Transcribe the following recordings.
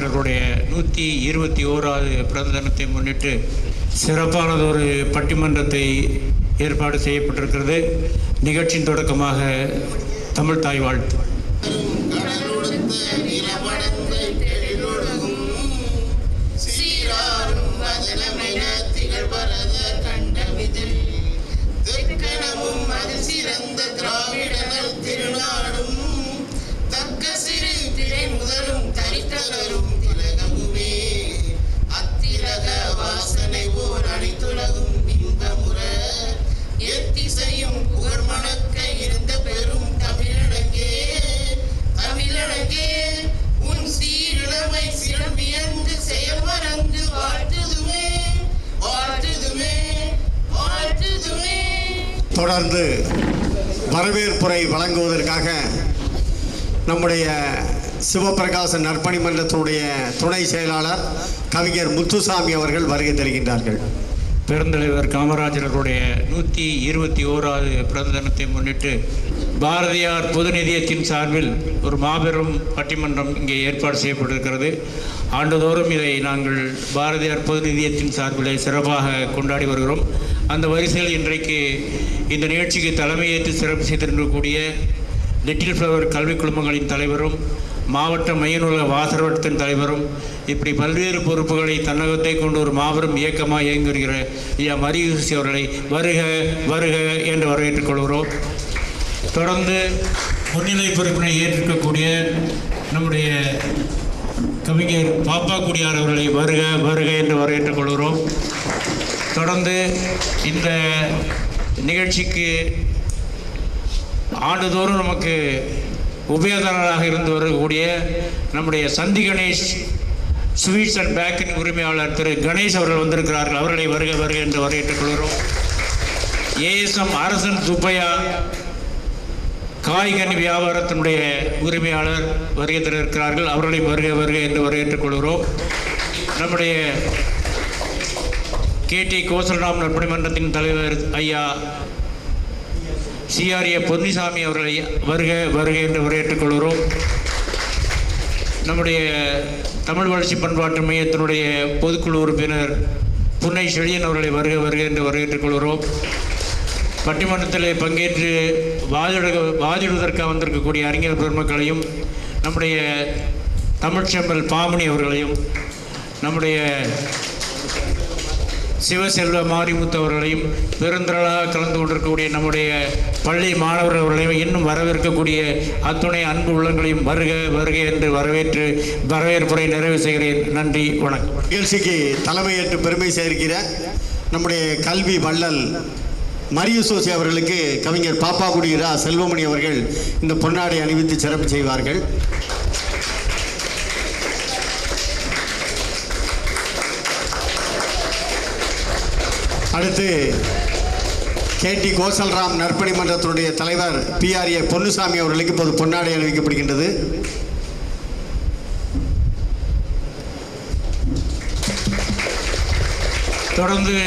காமராஜர்களுடைய 121வது பிறந்த தினத்தை முன்னிட்டு சிறப்பானதொரு பட்டிமன்றத்தை ஏற்பாடு செய்யப்பட்டிருக்கிறது. நிகழ்ச்சியின் தொடக்கமாக தமிழ் தாய் வாழ்த்து. தொடர்ந்து வரவேற்புரை வழங்குவதற்காக நம்முடைய சிவபிரகாசன் நற்பணி மன்றத்தினுடைய துணை செயலாளர் கவிஞர் முத்துசாமி அவர்கள் வருகை தருகின்றார்கள். பெருந்தலைவர் காமராஜர்களுடைய 121வது பிறந்த தினத்தை முன்னிட்டு பாரதியார் பொது நிதியத்தின் சார்பில் ஒரு மாபெரும் பட்டிமன்றம் இங்கே ஏற்பாடு செய்யப்பட்டிருக்கிறது. ஆண்டுதோறும் இதை நாங்கள் பாரதியார் பொது நிதியத்தின் சார்பில் சிறப்பாக கொண்டாடி வருகிறோம். அந்த வரிசையில் இன்றைக்கு இந்த நிகழ்ச்சிக்கு தலைமையேற்று சிறப்பு செய்திருக்கக்கூடிய லிட்டில் ஃப்ளவர் கல்வி குழுமங்களின் தலைவரும் மாவட்ட மைய நூலக வாசகத்தின் தலைவரும் இப்படி பல்வேறு பொறுப்புகளை தன்னகத்தை கொண்டு ஒரு மாபெரும் இயக்கமாக இயங்கி வருகிற ஐயா மரியயூசி அவர்களை வருக வருக என்று வரவேற்றுக் கொள்கிறோம். தொடர்ந்து முன்னிலை பொறுப்பினை ஏற்றிருக்கக்கூடிய நம்முடைய கவிஞர் பாப்பா குடியார் அவர்களை வருக வருக என்று வரவேற்றுக் கொள்கிறோம். தொடர்ந்து இந்த நிகழ்ச்சிக்கு ஆண்டுதோறும் நமக்கு உபயோகராக இருந்து வரக்கூடிய நம்முடைய சந்தி கணேஷ் ஸ்வீட்ஸ் அண்ட் பேக்கரிங் உரிமையாளர் திரு கணேஷ் அவர்கள் வந்திருக்கிறார்கள். அவர்களை வருக வருக என்று வரவேற்றுக் கொள்கிறோம். ஏஎஸ்எம் அரசன் சுப்பையா காய்கனி வியாபாரத்தினுடைய உரிமையாளர் வருகை தர இருக்கிறார்கள். அவர்களை வருக வருக என்று வரவேற்றுக் கொள்கிறோம். நம்முடைய கேடி கோசல்ராம் நற்பணி மன்றத்தின் தலைவர் ஐயா சிஆர்ஏ பொன்னிசாமி அவர்களை வருக வருக என்று வரவேற்றுக் கொள்கிறோம். நம்முடைய தமிழ் வளர்ச்சி பண்பாட்டு மையத்தினுடைய பொதுக்குழு உறுப்பினர் புன்னை செழியன் அவர்களை வருக வருக என்று வரவேற்றுக் கொள்கிறோம். பட்டிமன்றத்தில் பங்கேற்று வாதிடுவதற்காக வந்திருக்கக்கூடிய அறிஞர் பெருமக்களையும் நம்முடைய தமிழ்ச்செம்மல் பாமணி அவர்களையும் நம்முடைய சிவசெல்வ மாரிமுத்து அவர்களையும் பெருந்திரளாக கலந்து கொண்டிருக்கக்கூடிய நம்முடைய பள்ளி மாணவர்கள் அவர்களையும் இன்னும் வரவேற்கக்கூடிய அத்துணை அன்பு உள்ளங்களையும் வருக வருக என்று வரவேற்று வரவேற்புரை நிறைவு செய்கிறேன். நன்றி, வணக்கம். நிகழ்ச்சிக்கு தலைமையேற்று பெருமை சேர்க்கிற நம்முடைய கல்வி வள்ளல் மரியயூசி அவர்களுக்கு கவிஞர் பாப்பா குடியிரா செல்வமணி அவர்கள் இந்த பொன்னாடை அணிவித்து சிறப்பு செய்வார்கள். அடுத்து கேடி கோசல்ராம் நற்பணி மன்றத்தினுடைய தலைவர் பிஆர்ஏ பொன்னுசாமி அவர்களுக்கு இப்போது பொன்னாடை அணிவிக்கப்படுகின்றது. தொடர்ந்து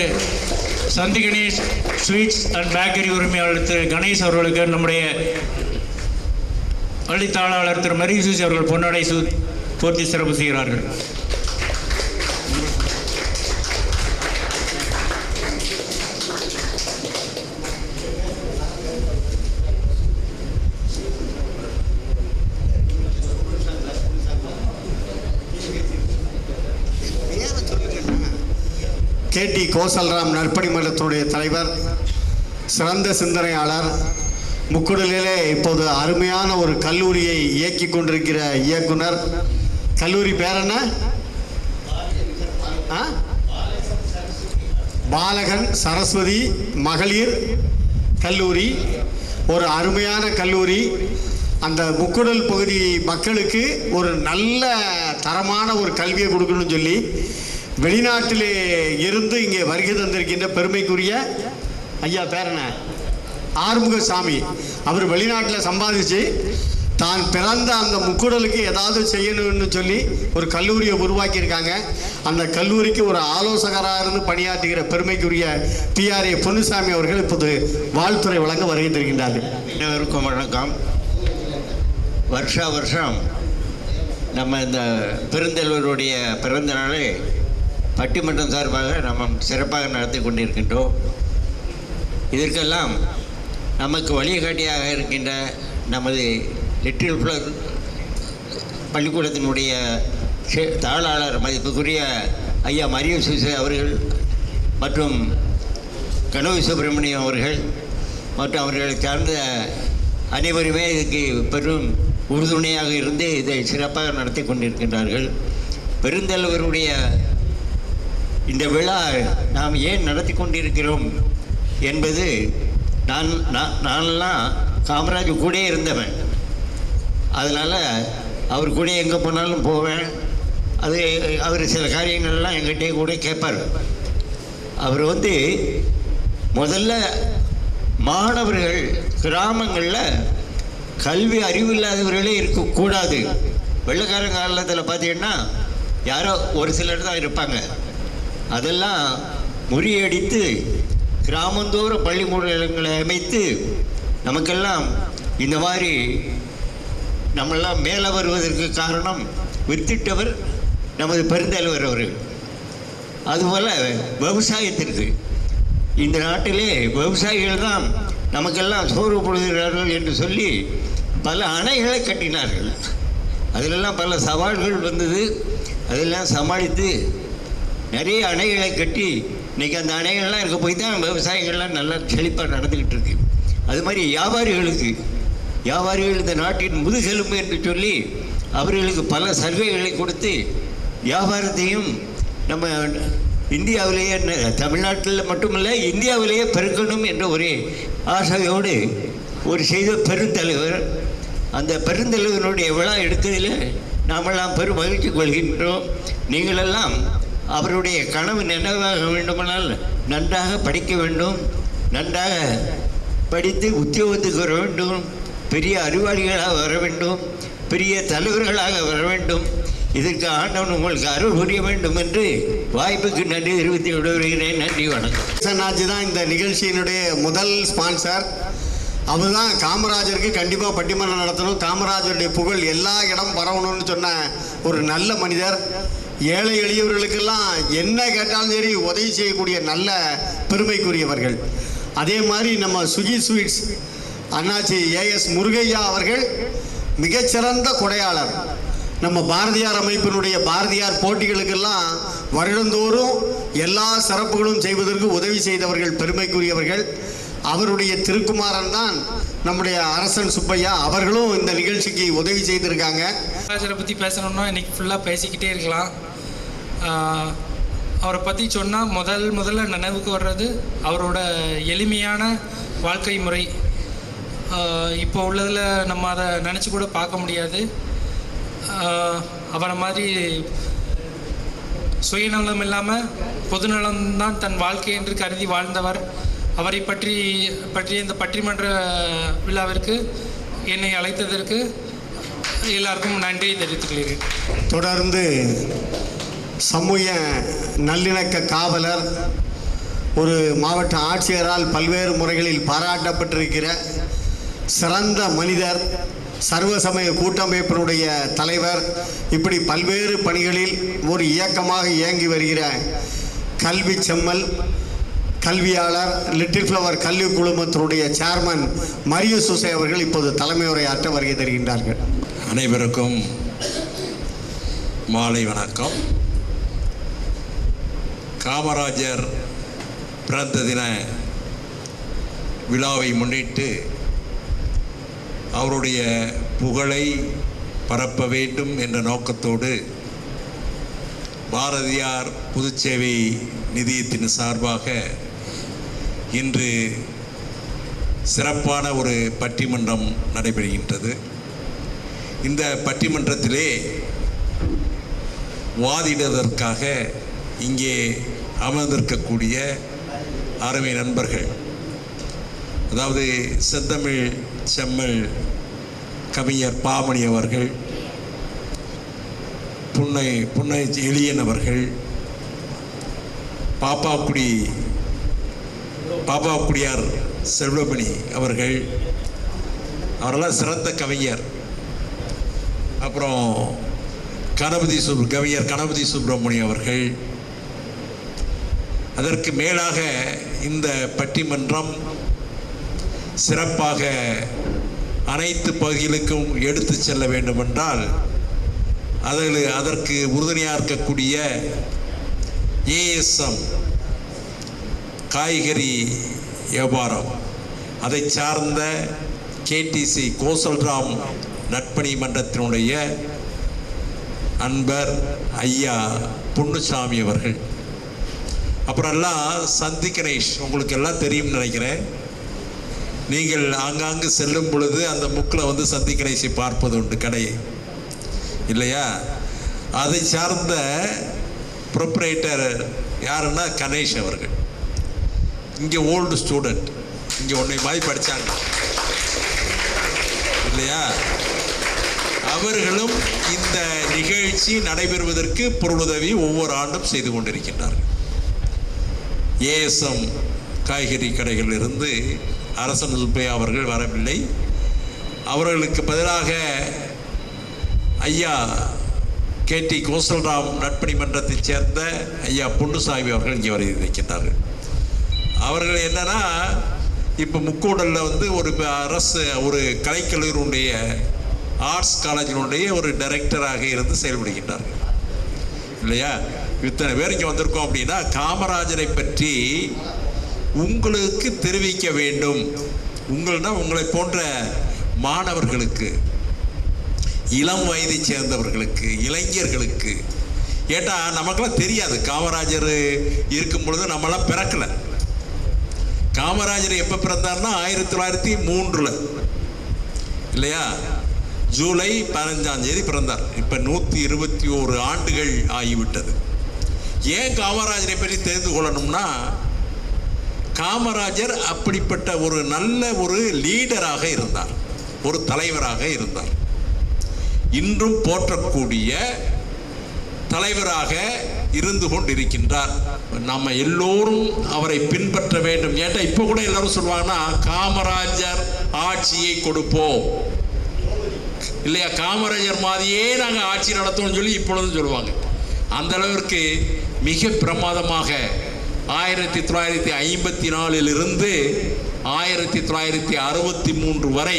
சந்தி கணேஷ் ஸ்வீட்ஸ் அண்ட் பேக்கரி உரிமையாளர் திரு கணேஷ் அவர்களுக்கு நம்முடைய பள்ளித்தாளாளர் திரு மரியயூசி அவர்கள் பொன்னாடை போர்த்தி சிறப்பு செய்கிறார்கள். கேடி கோசல்ராம் நற்பணி மன்றத்தினுடைய தலைவர், சிறந்த சிந்தனையாளர், முக்குடலிலே இப்போது அருமையான ஒரு கல்லூரியை இயக்கி கொண்டிருக்கிற இயக்குனர். கல்லூரி பேர் என்ன? பாலகன் சரஸ்வதி மகளிர் கல்லூரி. ஒரு அருமையான கல்லூரி. அந்த முக்குடல் பகுதி மக்களுக்கு ஒரு நல்ல தரமான ஒரு கல்வியை கொடுக்கணும்னு சொல்லி வெளிநாட்டிலே இருந்து இங்கே வருகை தந்திருக்கின்ற பெருமைக்குரிய ஐயா பேர் என்ன? ஆறுமுகசாமி. அவர் வெளிநாட்டில் சம்பாதிச்சு தான் பிறந்த அந்த முக்குடலுக்கு ஏதாவது செய்யணும்னு சொல்லி ஒரு கல்லூரியை உருவாக்கியிருக்காங்க. அந்த கல்லூரிக்கு ஒரு ஆலோசகராக இருந்து பணியாற்றுகிற பெருமைக்குரிய பிஆர்ஏ பொன்னுசாமி அவர்கள் இப்போது வாழ்த்துறை வழங்க வருகை தருகின்றார்கள். அனைவருக்கும் வணக்கம். வருஷா வருஷம் நம்ம இந்த பெருந்தலைவருடைய பிறந்த நாளை பட்டிமன்றம் சார்பாக நம்ம சிறப்பாக நடத்தி கொண்டிருக்கின்றோம். இதற்கெல்லாம் நமக்கு வழிகாட்டியாக இருக்கின்ற நமது லிட்டில் ஃப்ளவர் பள்ளிக்கூடத்தினுடைய தாளாளர் மதிப்புக்குரிய ஐயா மரிய சுசே அவர்கள் மற்றும் கனவு சுப்பிரமணியம் அவர்கள் மற்றும் அவர்களை சார்ந்த அனைவருமே இதுக்கு பெரும் உறுதுணையாக இருந்து இதை சிறப்பாக நடத்தி கொண்டிருக்கின்றார்கள். பெருந்தலைவருடைய இந்த விழா நாம் ஏன் நடத்தி கொண்டிருக்கிறோம் என்பது நான்லாம் காமராஜ் கூட இருந்தவன். அதனால் அவர் கூட எங்கே போனாலும் போவேன். அது அவர் சில காரியங்கள்லாம் எங்கிட்டே கூட கேட்பார். அவர் முதல்ல மாணவர்கள் கிராமங்களில் கல்வி அறிவு இல்லாதவர்களே இருக்கக்கூடாது. வெள்ளைக்காரன் காலத்தில் பார்த்தீங்கன்னா யாரோ ஒரு சிலர் தான் இருப்பாங்க. அதெல்லாம் முறியடித்து கிராமந்தோறும் பள்ளிக்கூடங்களை அமைத்து நமக்கெல்லாம் இந்த மாதிரி நம்மெல்லாம் மேலே வருவதற்கு காரணம் வித்திட்டவர் நமது பெருந்தலைவர் அவர்கள். அதுபோல் விவசாயத்திற்கு இந்த நாட்டிலே விவசாயிகள் தான் நமக்கெல்லாம் சோறு போடுகிறார்கள் என்று சொல்லி பல அணைகளை கட்டினார்கள். அதிலெல்லாம் பல சவால்கள் வந்தது. அதெல்லாம் சமாளித்து நிறைய அணைகளை கட்டி இன்றைக்கி அந்த அணைகள்லாம் இருக்க போய் தான் விவசாயிகள்லாம் நல்லா செழிப்பாக நடந்துக்கிட்டு இருக்கு. அது மாதிரி வியாபாரிகள் இந்த நாட்டின் முதுகெலும்பு என்று சொல்லி அவர்களுக்கு பல சலுகைகளை கொடுத்து வியாபாரத்தையும் நம்ம இந்தியாவிலேயே தமிழ்நாட்டில் மட்டுமல்ல இந்தியாவிலேயே பெருக்கணும் என்ற ஒரு ஆசையோடு ஒரு செய்த பெருந்தலைவர். அந்த பெருந்தலைவனுடைய விழா எடுத்ததில் நாமெல்லாம் பெரும் மகிழ்ச்சி கொள்கின்றோம். நீங்களெல்லாம் அவருடைய கனவு நினைவாக வேண்டுமானால் நன்றாக படிக்க வேண்டும், நன்றாக படித்து உத்தியோகத்துக்கு வர வேண்டும், பெரிய அறிவாளிகளாக வர வேண்டும், பெரிய தலைவர்களாக வர வேண்டும். இதற்கு ஆண்டவன் உங்களுக்கு அருள் புரிய வேண்டும் என்று வாய்ப்புக்கு நன்றி தெரிவித்து விடுகிறேன். நன்றி, வணக்கம். சன்னாஜி தான் இந்த நிகழ்ச்சியினுடைய முதல் ஸ்பான்சர். அவர் தான் காமராஜருக்கு கண்டிப்பாக பட்டிமன்றம் நடத்தணும், காமராஜருடைய புகழ் எல்லா இடம் பரவணும்னு சொன்ன ஒரு நல்ல மனிதர். ஏழை எளியவர்களுக்கெல்லாம் என்ன கேட்டாலும் சரி உதவி செய்யக்கூடிய நல்ல பெருமைக்குரியவர்கள். அதே மாதிரி நம்ம சுஜி ஸ்வீட்ஸ் அண்ணாச்சி ஏஎஸ் முருகையா அவர்கள் மிகச்சிறந்த கொடையாளர். நம்ம பாரதியார் அமைப்பினுடைய பாரதியார் போட்டிகளுக்கெல்லாம் வருடந்தோறும் எல்லா சிறப்புகளும் செய்வதற்கு உதவி செய்தவர்கள், பெருமைக்குரியவர்கள். அவருடைய திருக்குமாரன் தான் நம்முடைய அரசன் சுப்பையா. அவர்களும் இந்த நிகழ்ச்சிக்கு உதவி செய்திருக்காங்க. காமராஜரை பற்றி பேசணும்னா இன்றைக்கி ஃபுல்லாக பேசிக்கிட்டே இருக்கலாம். அவரை பற்றி சொன்னால் முதல்ல நினைவுக்கு வர்றது அவரோட எளிமையான வாழ்க்கை முறை. இப்போ உள்ளதில் நம்ம அதை நினச்சி கூட பார்க்க முடியாது. அவரை மாதிரி சுயநலம் இல்லாமல் பொதுநலம்தான் தன் வாழ்க்கை என்று கருதி வாழ்ந்தவர். அவரை பற்றிய இந்த பட்டிமன்ற விழாவிற்கு என்னை அழைத்ததற்கு எல்லாருக்கும் நன்றி தெரிவித்துக் கொள்கிறேன். தொடர்ந்து சமூக நல்லிணக்க காவலர், ஒரு மாவட்ட ஆட்சியரால் பல்வேறு முறைகளில் பாராட்டப்பட்டிருக்கிற சிறந்த மனிதர், சர்வசமய கூட்டமைப்பினுடைய தலைவர், இப்படி பல்வேறு பணிகளில் ஒரு இயக்கமாக இயங்கி வருகிற கல்வி செம்மல், கல்வியாளர், லிட்டில் ஃப்ளவர் கல்வி குழுமத்தினுடைய சேர்மன் மரிய சுசே அவர்கள் இப்போது தலைமை உரையாற்ற வருகை தருகின்றார்கள். அனைவருக்கும் மாலை வணக்கம். காமராஜர் பிறந்த தின விழாவை முன்னிட்டு அவருடைய புகழை பரப்ப வேண்டும் என்ற நோக்கத்தோடு பாரதியார் பொதுச்சேவை நிதியத்தின் சார்பாக இன்று சிறப்பான ஒரு பட்டிமன்றம் நடைபெறுகின்றது. இந்த பட்டிமன்றத்திலே வாதிடுவதற்காக இங்கே அமர்ந்திருக்கக்கூடிய அருமை நண்பர்கள், அதாவது செந்தமிழ் செம்மல் கவிஞர் பாமணி அவர்கள், புன்னை எளியன் அவர்கள், பாப்பாக்குடியார் செல்வமணி அவர்கள், அவரெல்லாம் சிறந்த கவிஞர். அப்புறம் கவிஞர் கணபதி சுப்பிரமணியம் அவர்கள், அதற்கு மேலாக இந்த பட்டிமன்றம் சிறப்பாக அனைத்து பகுதிகளுக்கும் எடுத்து செல்ல வேண்டுமென்றால் அதற்கு உறுதுணையாக இருக்கக்கூடிய ஏஎஸ்எம் காய்கறி வியாபாரம், அதை சார்ந்த கேடிசி கோசல்ராம் நட்பணி மன்றத்தினுடைய அன்பர் ஐயா பொன்னுசாமி அவர்கள், அப்புறம் எல்லாம் சந்தி கணேஷ், உங்களுக்கு எல்லாம் தெரியும்னு நினைக்கிறேன். நீங்கள் ஆங்காங்கு செல்லும் பொழுது அந்த முக்கில் வந்து சந்தி கணேஷை பார்ப்பது உண்டு, கடையை இல்லையா? அதை சார்ந்த ப்ரொப்ரைட்டர் யாருன்னா கணேஷ் அவர்கள். இங்கே ஓல்டு ஸ்டூடெண்ட், இங்கே ஒன்றை மாதிரி படித்தாங்க இல்லையா? அவர்களும் இந்த நிகழ்ச்சி நடைபெறுவதற்கு பொருளுதவி ஒவ்வொரு ஆண்டும் செய்து கொண்டிருக்கின்றார்கள். ஏஎஸ்எம் காய்கறி கடைகளிலிருந்து அரசன் சுப்பையா அவர்கள் வரவில்லை. அவர்களுக்கு பதிலாக ஐயா கேடி கோசல்ராம் நட்பணி மன்றத்தைச் சேர்ந்த ஐயா பொன்னுசாமி அவர்கள் இங்கே வருகின்றார்கள். அவர்கள் என்னன்னா, இப்போ முக்கூடலில் வந்து ஒரு அரசு ஒரு கலைக்கல்லூரியுடைய ஆர்ட்ஸ் காலேஜினுடைய ஒரு டைரக்டராக இருந்து செயல்படுகின்றார்கள் இல்லையா? இத்தனை பேர் இங்கே வந்திருக்கோம் அப்படின்னா காமராஜரை பற்றி உங்களுக்கு தெரிவிக்க வேண்டும். உங்களை போன்ற மாணவர்களுக்கு, இளம் வயதை சேர்ந்தவர்களுக்கு, இளைஞர்களுக்கு. ஏட்டா நமக்கெல்லாம் தெரியாது, காமராஜர் இருக்கும் பொழுது நம்மளாம் பிறக்கலை. காமராஜர் எப்போ பிறந்தார்னா 1903 இல்லையா? ஜூலை 15ஆம் தேதி பிறந்தார். இப்போ 121 ஆண்டுகள் ஆகிவிட்டது. ஏன் காமராஜரை பற்றி தெரிந்து கொள்ளணும்னா, காமராஜர் அப்படிப்பட்ட ஒரு நல்ல ஒரு லீடராக இருந்தார், ஒரு தலைவராக இருந்தார். இன்றும் போற்றக்கூடிய தலைவராக இருந்து கொண்டிருக்கின்றார். நம்ம எல்லோரும் அவரை பின்பற்ற வேண்டும். ஏன்டா இப்போ கூட எல்லாரும் சொல்லுவாங்கன்னா, காமராஜர் ஆட்சியை கொடுப்போம் இல்லையா, காமராஜர் மாதிரியே நாங்கள் ஆட்சி நடத்தோம்னு சொல்லி இப்பொழுதும் சொல்லுவாங்க. அந்த அளவிற்கு மிக பிரமாதமாக 1954 1963 வரை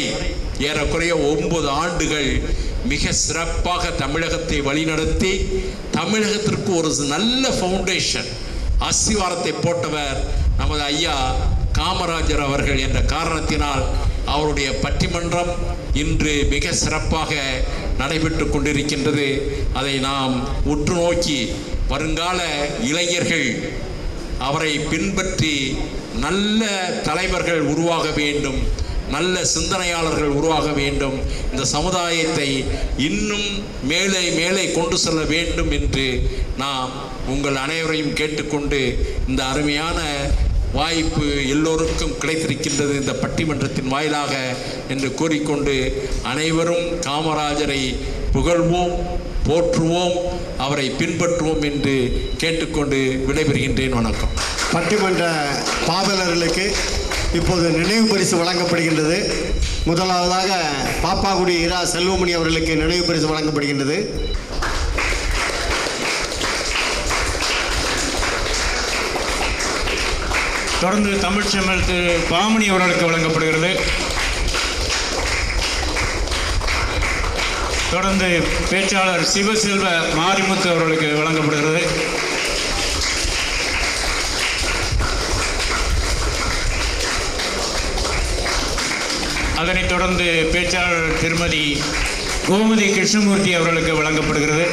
ஏறக்குறைய 9 ஆண்டுகள் மிக சிறப்பாக தமிழகத்தை வழிநடத்தி தமிழகத்திற்கு ஒரு நல்ல ஃபவுண்டேஷன் அஸ்திவாரத்தை போட்டவர் நமது ஐயா காமராஜர் அவர்கள் என்ற காரணத்தினால் அவருடைய பட்டிமன்றம் இன்று மிக சிறப்பாக நடைபெற்று கொண்டிருக்கின்றது. அதை நாம் உற்று நோக்கி வருங்கால இளைஞர்கள் அவரை பின்பற்றி நல்ல தலைவர்கள் உருவாக வேண்டும், நல்ல சிந்தனையாளர்கள் உருவாக வேண்டும், இந்த சமுதாயத்தை இன்னும் மேலே மேலே கொண்டு செல்ல வேண்டும் என்று நாம் உங்கள் அனைவரையும் கேட்டுக்கொண்டு, இந்த அருமையான வாய்ப்பு எல்லோருக்கும் கிடைத்திருக்கின்றது இந்த பட்டிமன்றத்தின் வாயிலாக என்று கூறிக்கொண்டு, அனைவரும் காமராஜரை புகழ்வோம், போற்றுவோம், அவரை பின்பற்றுவோம் என்று கேட்டுக்கொண்டு விடைபெறுகின்றேன். வணக்கம். பட்டிமன்ற பாவலர்களுக்கு இப்போது நினைவு பரிசு வழங்கப்படுகின்றது. முதலாவதாக பாப்பாக்குடி இரா செல்வமணி அவர்களுக்கு நினைவு பரிசு வழங்கப்படுகின்றது. தொடர்ந்து தமிழ்ச்செம்மல் திரு பாமணி அவர்களுக்கு வழங்கப்படுகிறது. தொடர்ந்து பேச்சாளர் சிவசெல்வ மாரிமுத்து அவர்களுக்கு வழங்கப்படுகிறது. அதனைத் தொடர்ந்து பேச்சாளர் திருமதி கோமதி கிருஷ்ணமூர்த்தி அவர்களுக்கு வழங்கப்படுகிறது.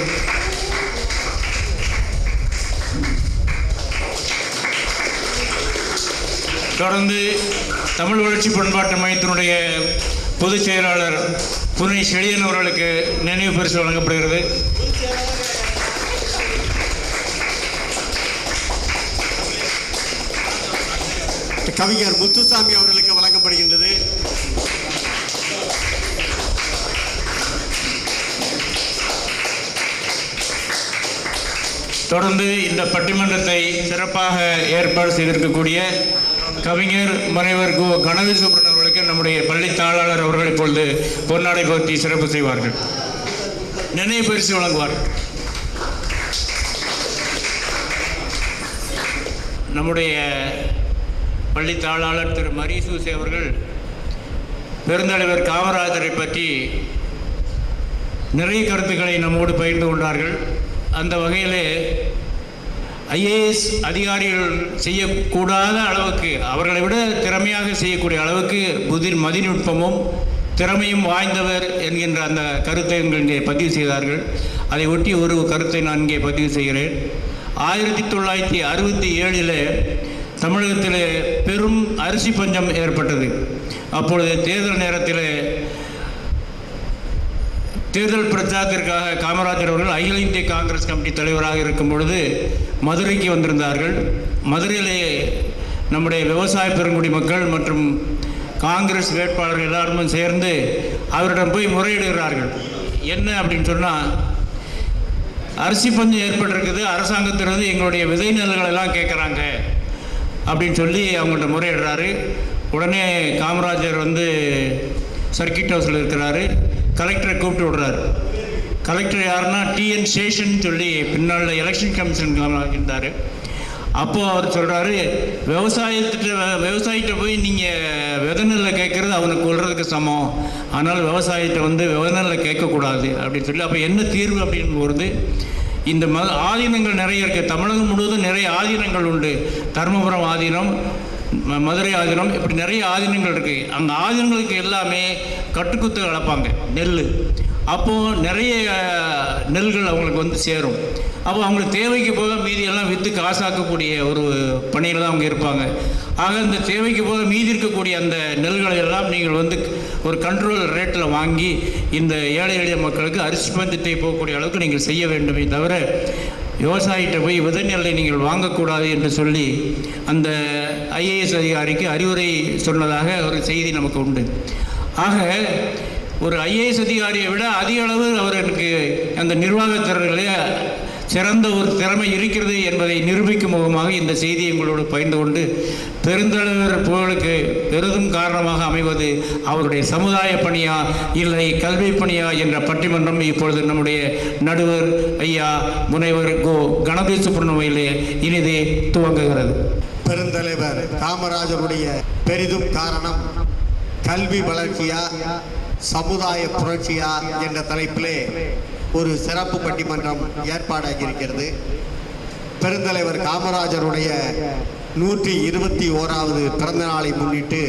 தொடர்ந்து தமிழ் வளர்ச்சி பண்பாட்டு மையத்தினுடைய பொதுச் செயலாளர் புனி செழியன் அவர்களுக்கு நினைவு பரிசு வழங்கப்படுகிறது. கவிஞர் முத்துசாமி அவர்களுக்கு வழங்கப்படுகின்றது. தொடர்ந்து இந்த பட்டிமன்றத்தை சிறப்பாக ஏற்பாடு செய்திருக்கக்கூடிய கவிஞர் முனைவர் கணபதி சுப்ரன் அவர்களுக்கு நம்முடைய பள்ளி தாளாளர் அவர்கள் இப்பொழுது பொன்னாடை போர்த்தி சிறப்பு செய்வார்கள். நினைவு பரிசு வழங்குவார். நம்முடைய பள்ளி தாளாளர் திரு மரியசூசி அவர்கள் பெருந்தலைவர் காமராஜரை பற்றி நிறைய கருத்துக்களை நம்மோடு பகிர்ந்து கொண்டார்கள். அந்த வகையிலே ஐஏஎஸ் அதிகாரிகள் செய்யக்கூடாத அளவுக்கு, அவர்களை விட திறமையாக செய்யக்கூடிய அளவுக்கு மதிநுட்பமும் திறமையும் வாய்ந்தவர் என்கின்ற அந்த கருத்தை இங்கே பதிவு செய்தார்கள். அதை ஒட்டி ஒரு கருத்தை நான் இங்கே பதிவு செய்கிறேன். 1967 தமிழகத்தில் பெரும் அரிசி பஞ்சம் ஏற்பட்டது. அப்பொழுது தேர்தல் நேரத்தில் தேர்தல் பிரச்சாரத்திற்காக காமராஜர் அவர்கள் அகில இந்திய காங்கிரஸ் கமிட்டி தலைவராக இருக்கும் பொழுது மதுரைக்கு வந்திருந்தார்கள். மதுரையிலே நம்முடைய விவசாய பெருங்குடி மக்கள் மற்றும் காங்கிரஸ் வேட்பாளர்கள் எல்லாருமே சேர்ந்து அவரிடம் போய் முறையிடுகிறார்கள். என்ன அப்படின்னு சொன்னால், அரிசி பஞ்சம் ஏற்பட்டிருக்குது, அரசாங்கத்திலிருந்து எங்களுடைய விதை நெல்களெல்லாம் கேட்குறாங்க அப்படின்னு சொல்லி அவங்கள்ட்ட முறையிடுறாரு. உடனே காமராஜர் சர்க்கிட் ஹவுஸில் இருக்கிறாரு. கலெக்டரை கூப்பிட்டு விடுறாரு. கலெக்டர் யாருன்னா டிஎன் சேஷன் சொல்லி பின்னால் எலெக்ஷன் கமிஷன் இருந்தார். அப்போது அவர் சொல்கிறாரு, விவசாயிகிட்ட போய் நீங்கள் விதை நெல்லை கேட்குறது அவனுக்கு கொள்றதுக்கு சமம், ஆனால் விவசாயிகிட்ட விதை நெல்லை கேட்கக்கூடாது அப்படின்னு சொல்லி, அப்போ என்ன தீர்வு அப்படின்னு போகிறது. இந்த ஆதீனங்கள் நிறைய இருக்குது. தமிழகம் முழுவதும் நிறைய ஆதீனங்கள் உண்டு. தருமபுரம் ஆதீனம், மதுரை ஆதீனம், இப்படி நிறைய ஆதீனங்கள் இருக்குது. அந்த ஆதீனங்களுக்கு எல்லாமே கட்டுக்குத்து வளர்ப்பாங்க நெல். அப்போது நிறைய நெல்கள் அவங்களுக்கு சேரும். அப்போ அவங்களுக்கு தேவைக்கு போக மீதியெல்லாம் விற்று காசாக்கக்கூடிய ஒரு பணியில் தான் அவங்க இருப்பாங்க. ஆக இந்த தேவைக்கு போக மீதி இருக்கக்கூடிய அந்த நெல்களை எல்லாம் நீங்கள் ஒரு கண்ட்ரோல் ரேட்டில் வாங்கி இந்த ஏழை எளிய மக்களுக்கு அரிசி பஞ்சத்தை போகக்கூடிய அளவுக்கு நீங்கள் செய்ய வேண்டுமே தவிர விவசாயிகிட்ட போய் விதை நெல்லை நீங்கள் வாங்கக்கூடாது என்று சொல்லி அந்த ஐஏஎஸ் அதிகாரிக்கு அறிவுரை சொன்னதாக ஒரு செய்தி நமக்கு உண்டு. ஆக ஒரு ஐஏஎஸ் அதிகாரியை விட அதிக அளவு அவருக்கு அந்த நிர்வாகத்திறர்களே சிறந்த ஒரு திறமை இருக்கிறது என்பதை நிரூபிக்கும் முகமாக இந்த செய்தியை உங்களோடு பகிர்ந்து கொண்டு, பெருந்தலைவர் புகழுக்கு பெரிதும் காரணமாக அமைவது அவருடைய சமுதாய பணியா இல்லை கல்வி பணியா என்ற பட்டிமன்றம் இப்பொழுது நம்முடைய நடுவர் ஐயா முனைவர் கோ கணபதி சுப்பிரமணியிலே இனிதே துவங்குகிறது. பெருந்தலைவர் காமராஜருடைய பெரிதும் காரணம் கல்வி வளர்ச்சியா சமுதாய புரட்சியா என்ற தலைப்பிலே ஒரு சிறப்பு பட்டிமன்றம் ஏற்பாடாகியிருக்கிறது. பெருந்தலைவர் காமராஜருடைய 121வது பிறந்த நாளை முன்னிட்டு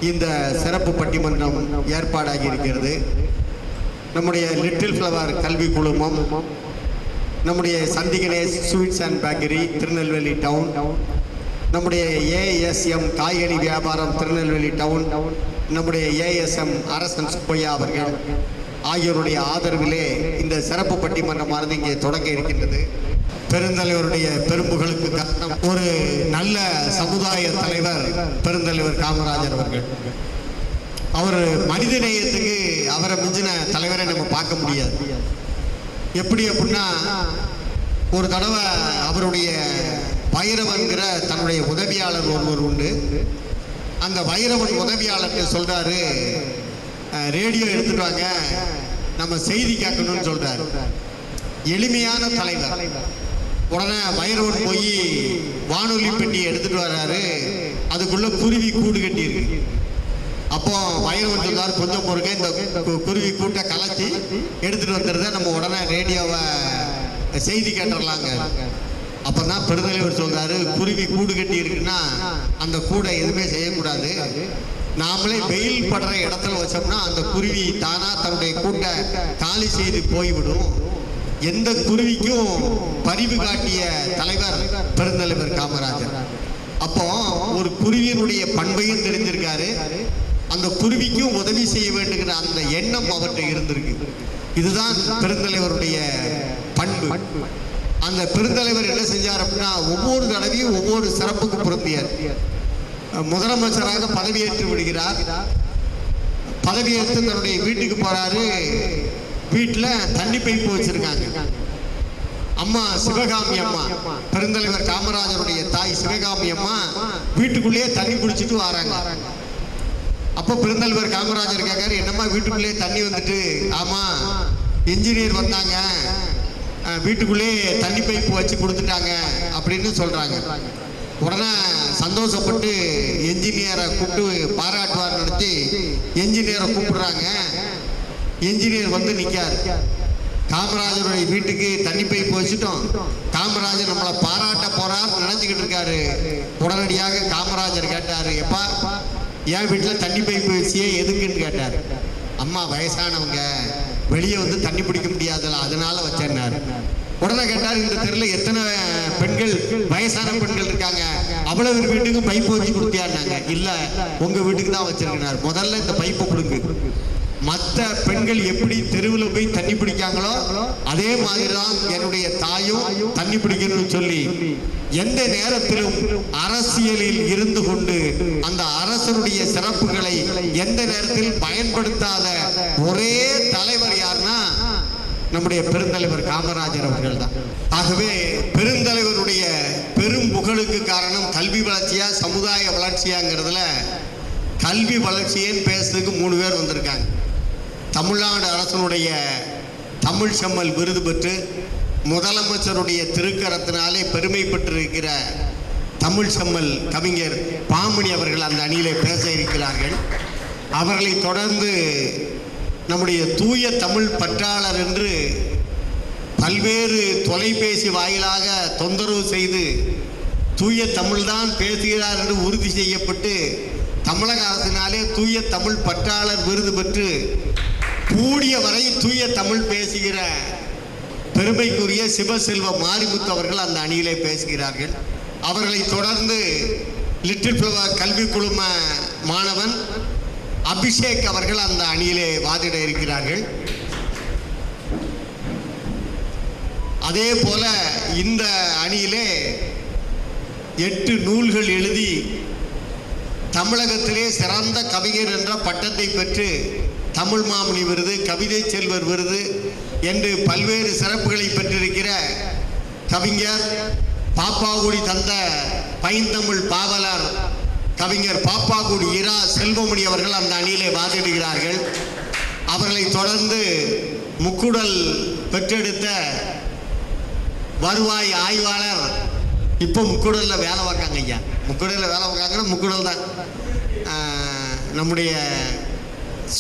இந்த சிறப்பு பட்டிமன்றம் ஏற்பாடாகியிருக்கிறது. நம்முடைய லிட்டில் ஃப்ளவர் கல்வி குழுமம், நம்முடைய Santhiganesh sweets and bakery Tirunelveli town, நம்முடைய ஏஎஸ்எம் காய்கறி வியாபாரம் திருநெல்வேலி டவுன், நம்முடைய ஏஎஸ்எம் அரசன் சுப்பையா அவர்கள் ஆகியோருடைய ஆதரவிலே இந்த சிறப்பு பட்டிமன்றமானது இங்கே தொடங்க இருக்கின்றது. பெருந்தலைவருடைய பெரும்புகளுக்கு காரணம் ஒரு நல்ல சமுதாய தலைவர் பெருந்தலைவர் காமராஜர் அவர்கள். அவர் மனிதநேயத்துக்கு அவரை மிஞ்சின தலைவரை நம்ம பார்க்க முடியாது. எப்படி அப்படின்னா, ஒரு தடவை அவருடைய வைரவன்கிற தன்னுடைய உதவியாளர் ஒருவர் உண்டு. அந்த வைரவன் உதவியாளர்கிட்ட சொல்றாரு, ரேடியோ எடுத்துட்டு வாங்க, நம்ம செய்தி கேட்கணும்னு சொல்றாரு. எளிமையான தலைவர். உடனே வைரவன் போய் வானொலி பெட்டி எடுத்துட்டு வர்றாரு. அதுக்குள்ள குருவி கூடு கட்டி இருக்கு. அப்போ வைரவன் சொல்றாரு, கொஞ்சம் பொறுக்க, இந்த குருவி கூட்டை கலத்தி எடுத்துட்டு வந்துடுறத நம்ம உடனே ரேடியோவை செய்தி கேட்டுடலாங்க. அப்பதான் பெருந்தலைவர் சொல்றாரு, குருவி கூடு கட்டி இருக்குன்னா அந்த கூடை எதுவுமே செய்யக்கூடாது. நாமளே வெயில் படுற இடத்துல வச்சோம்னா அந்த குருவி தானா தன்னுடைய கூட்டை காலி செய்து போய்விடும். எந்த குருவிக்கும் பரிவு காட்டிய தலைவர் பெருந்தலைவர் காமராஜர். அப்போ ஒரு குருவியினுடைய பண்பையும் தெரிஞ்சிருக்காரு. அந்த குருவிக்கும் உதவி செய்ய வேண்டுகிற அந்த எண்ணம் அவர்கிட்ட இருந்திருக்கு. இதுதான் பெருந்தலைவருடைய பண்பு. அந்த பெருந்தலைவர் என்ன செஞ்சார் அப்படின்னா, ஒவ்வொரு தடவையும் ஒவ்வொரு சிறப்புக்கு பொருந்தியார். முதலமைச்சராக பதவியேற்று விடுகிறார். பதவியேற்று தன்னுடைய வீட்டுக்கு போறாரு. வீட்டில் தண்ணி பைப்பு வச்சிருக்காங்க. அம்மா சிவகாமி அம்மா, பெருந்தலைவர் காமராஜருடைய தாய் சிவகாமி அம்மா வீட்டுக்குள்ளேயே தண்ணி குடிச்சிட்டு வராங்க. அப்போ பெருந்தலைவர் காமராஜர் கேட்காரு, என்னம்மா வீட்டுக்குள்ளேயே தண்ணி வந்துட்டு? ஆமா, இன்ஜினியர் வந்தாங்க, வீட்டுக்குள்ளே தண்ணி பைப்பு வச்சு கொடுத்துட்டாங்க அப்படின்னு சொல்கிறாங்க. உடனே சந்தோஷப்பட்டு என்ஜினியரை கூப்பிட்டு பாராட்டுவார் நினச்சி என்ஜினியரை கூப்பிடுறாங்க. என்ஜினியர் வந்து நிற்கார். காமராஜருடைய வீட்டுக்கு தண்ணி பைப்பு வச்சுட்டோம், காமராஜர் நம்மளை பாராட்ட போறான்னு நினச்சிக்கிட்டு இருக்காரு. உடனடியாக காமராஜர் கேட்டார், எப்பா என் வீட்டில் தண்ணி பைப்பு வச்சியே எதுக்குன்னு கேட்டார். அம்மா வயசானவங்க, வெளியே வந்து தண்ணி பிடிக்க முடியாதுல்ல, அதனால வச்சேன்னாரு. உடனே கேட்டார், இந்த தெருவில் எத்தனை பெண்கள், வயசான பெண்கள் இருக்காங்க, அவ்வளவு வீட்டுக்கும் பைப்பு வச்சு கொடுத்தியான்னாங்க. இல்லை, உங்கள் வீட்டுக்கு தான் வச்சிருக்கிறார். முதல்ல இந்த பைப்பை கொடுங்க. மற்ற பெண்கள் எப்படி தெருவில் போய் தண்ணி பிடிக்காங்களோ அதே மாதிரி தான் என்னுடைய தாயும் தண்ணி பிடிக்கணும்னு சொல்லி எந்த நேரத்திலும் அரசியலில் இருந்து கொண்டு அந்த அரசனுடைய சிறப்புகளை எந்த நேரத்தில் பயன்படுத்தாத ஒரே தலைவர் யாருன்னா நம்முடைய பெருந்தலைவர் காமராஜர் அவர்கள் தான். ஆகவே பெருந்தலைவருடைய பெரும் புகழுக்கு காரணம் கல்வி வளர்ச்சியா சமுதாய வளர்ச்சியாங்கிறதுல கல்வி வளர்ச்சியேன்னு பேசுறதுக்கு 3 பேர் வந்திருக்காங்க. தமிழ்நாடு அரசனுடைய தமிழ் செம்மல் விருது பெற்று முதலமைச்சருடைய திருக்கரத்தினாலே பெருமை பெற்றிருக்கிற தமிழ் செம்மல் கவிஞர் பாமணி அவர்கள் அந்த அணியிலே பேச இருக்கிறார்கள். அவர்களை தொடர்ந்து நம்முடைய தூய தமிழ் பற்றாளர் என்று பல்வேறு தொலைபேசி வாயிலாக தொந்தரவு செய்து தூய தமிழ்தான் பேசுகிறார் என்று உறுதி செய்யப்பட்டு தமிழக அரசினாலே தூய தமிழ் பற்றாளர் விருது பெற்று கூடிய வரை தூய தமிழ் பேசுகிற பெருமைக்குரிய சிவசெல்வ மாரிமுத்து அவர்கள் அந்த அணியிலே பேசுகிறார்கள். அவர்களை தொடர்ந்து லிட்டில் ஃப்ளவர் கல்வி குழும மாணவன் அபிஷேக் அவர்கள் அந்த அணியிலே வாதிட இருக்கிறார்கள். அதே போல இந்த அணியிலே 8 நூல்கள் எழுதி தமிழகத்திலே சிறந்த கவிஞர் என்ற பட்டத்தை பெற்று தமிழ் மாமணி விருது, கவிதை செல்வர் விருது என்று பல்வேறு சிறப்புகளை பெற்றிருக்கிற கவிஞர் பாப்பாக்குடி தந்த பைந்தமிழ் பாவலர் கவிஞர் பாப்பாக்குடி இரா செல்வமணி அவர்கள் அந்த அணியிலே வாதிடுகிறார்கள். அவர்களை தொடர்ந்து முக்குடல் பெற்றெடுத்த வருவாய் ஆய்வாளர், இப்போ முக்குடலில் வேலை பார்க்காங்க. ஐயா முக்குடலில் வேலை பார்க்காங்கன்னா முக்குடல் தான். நம்முடைய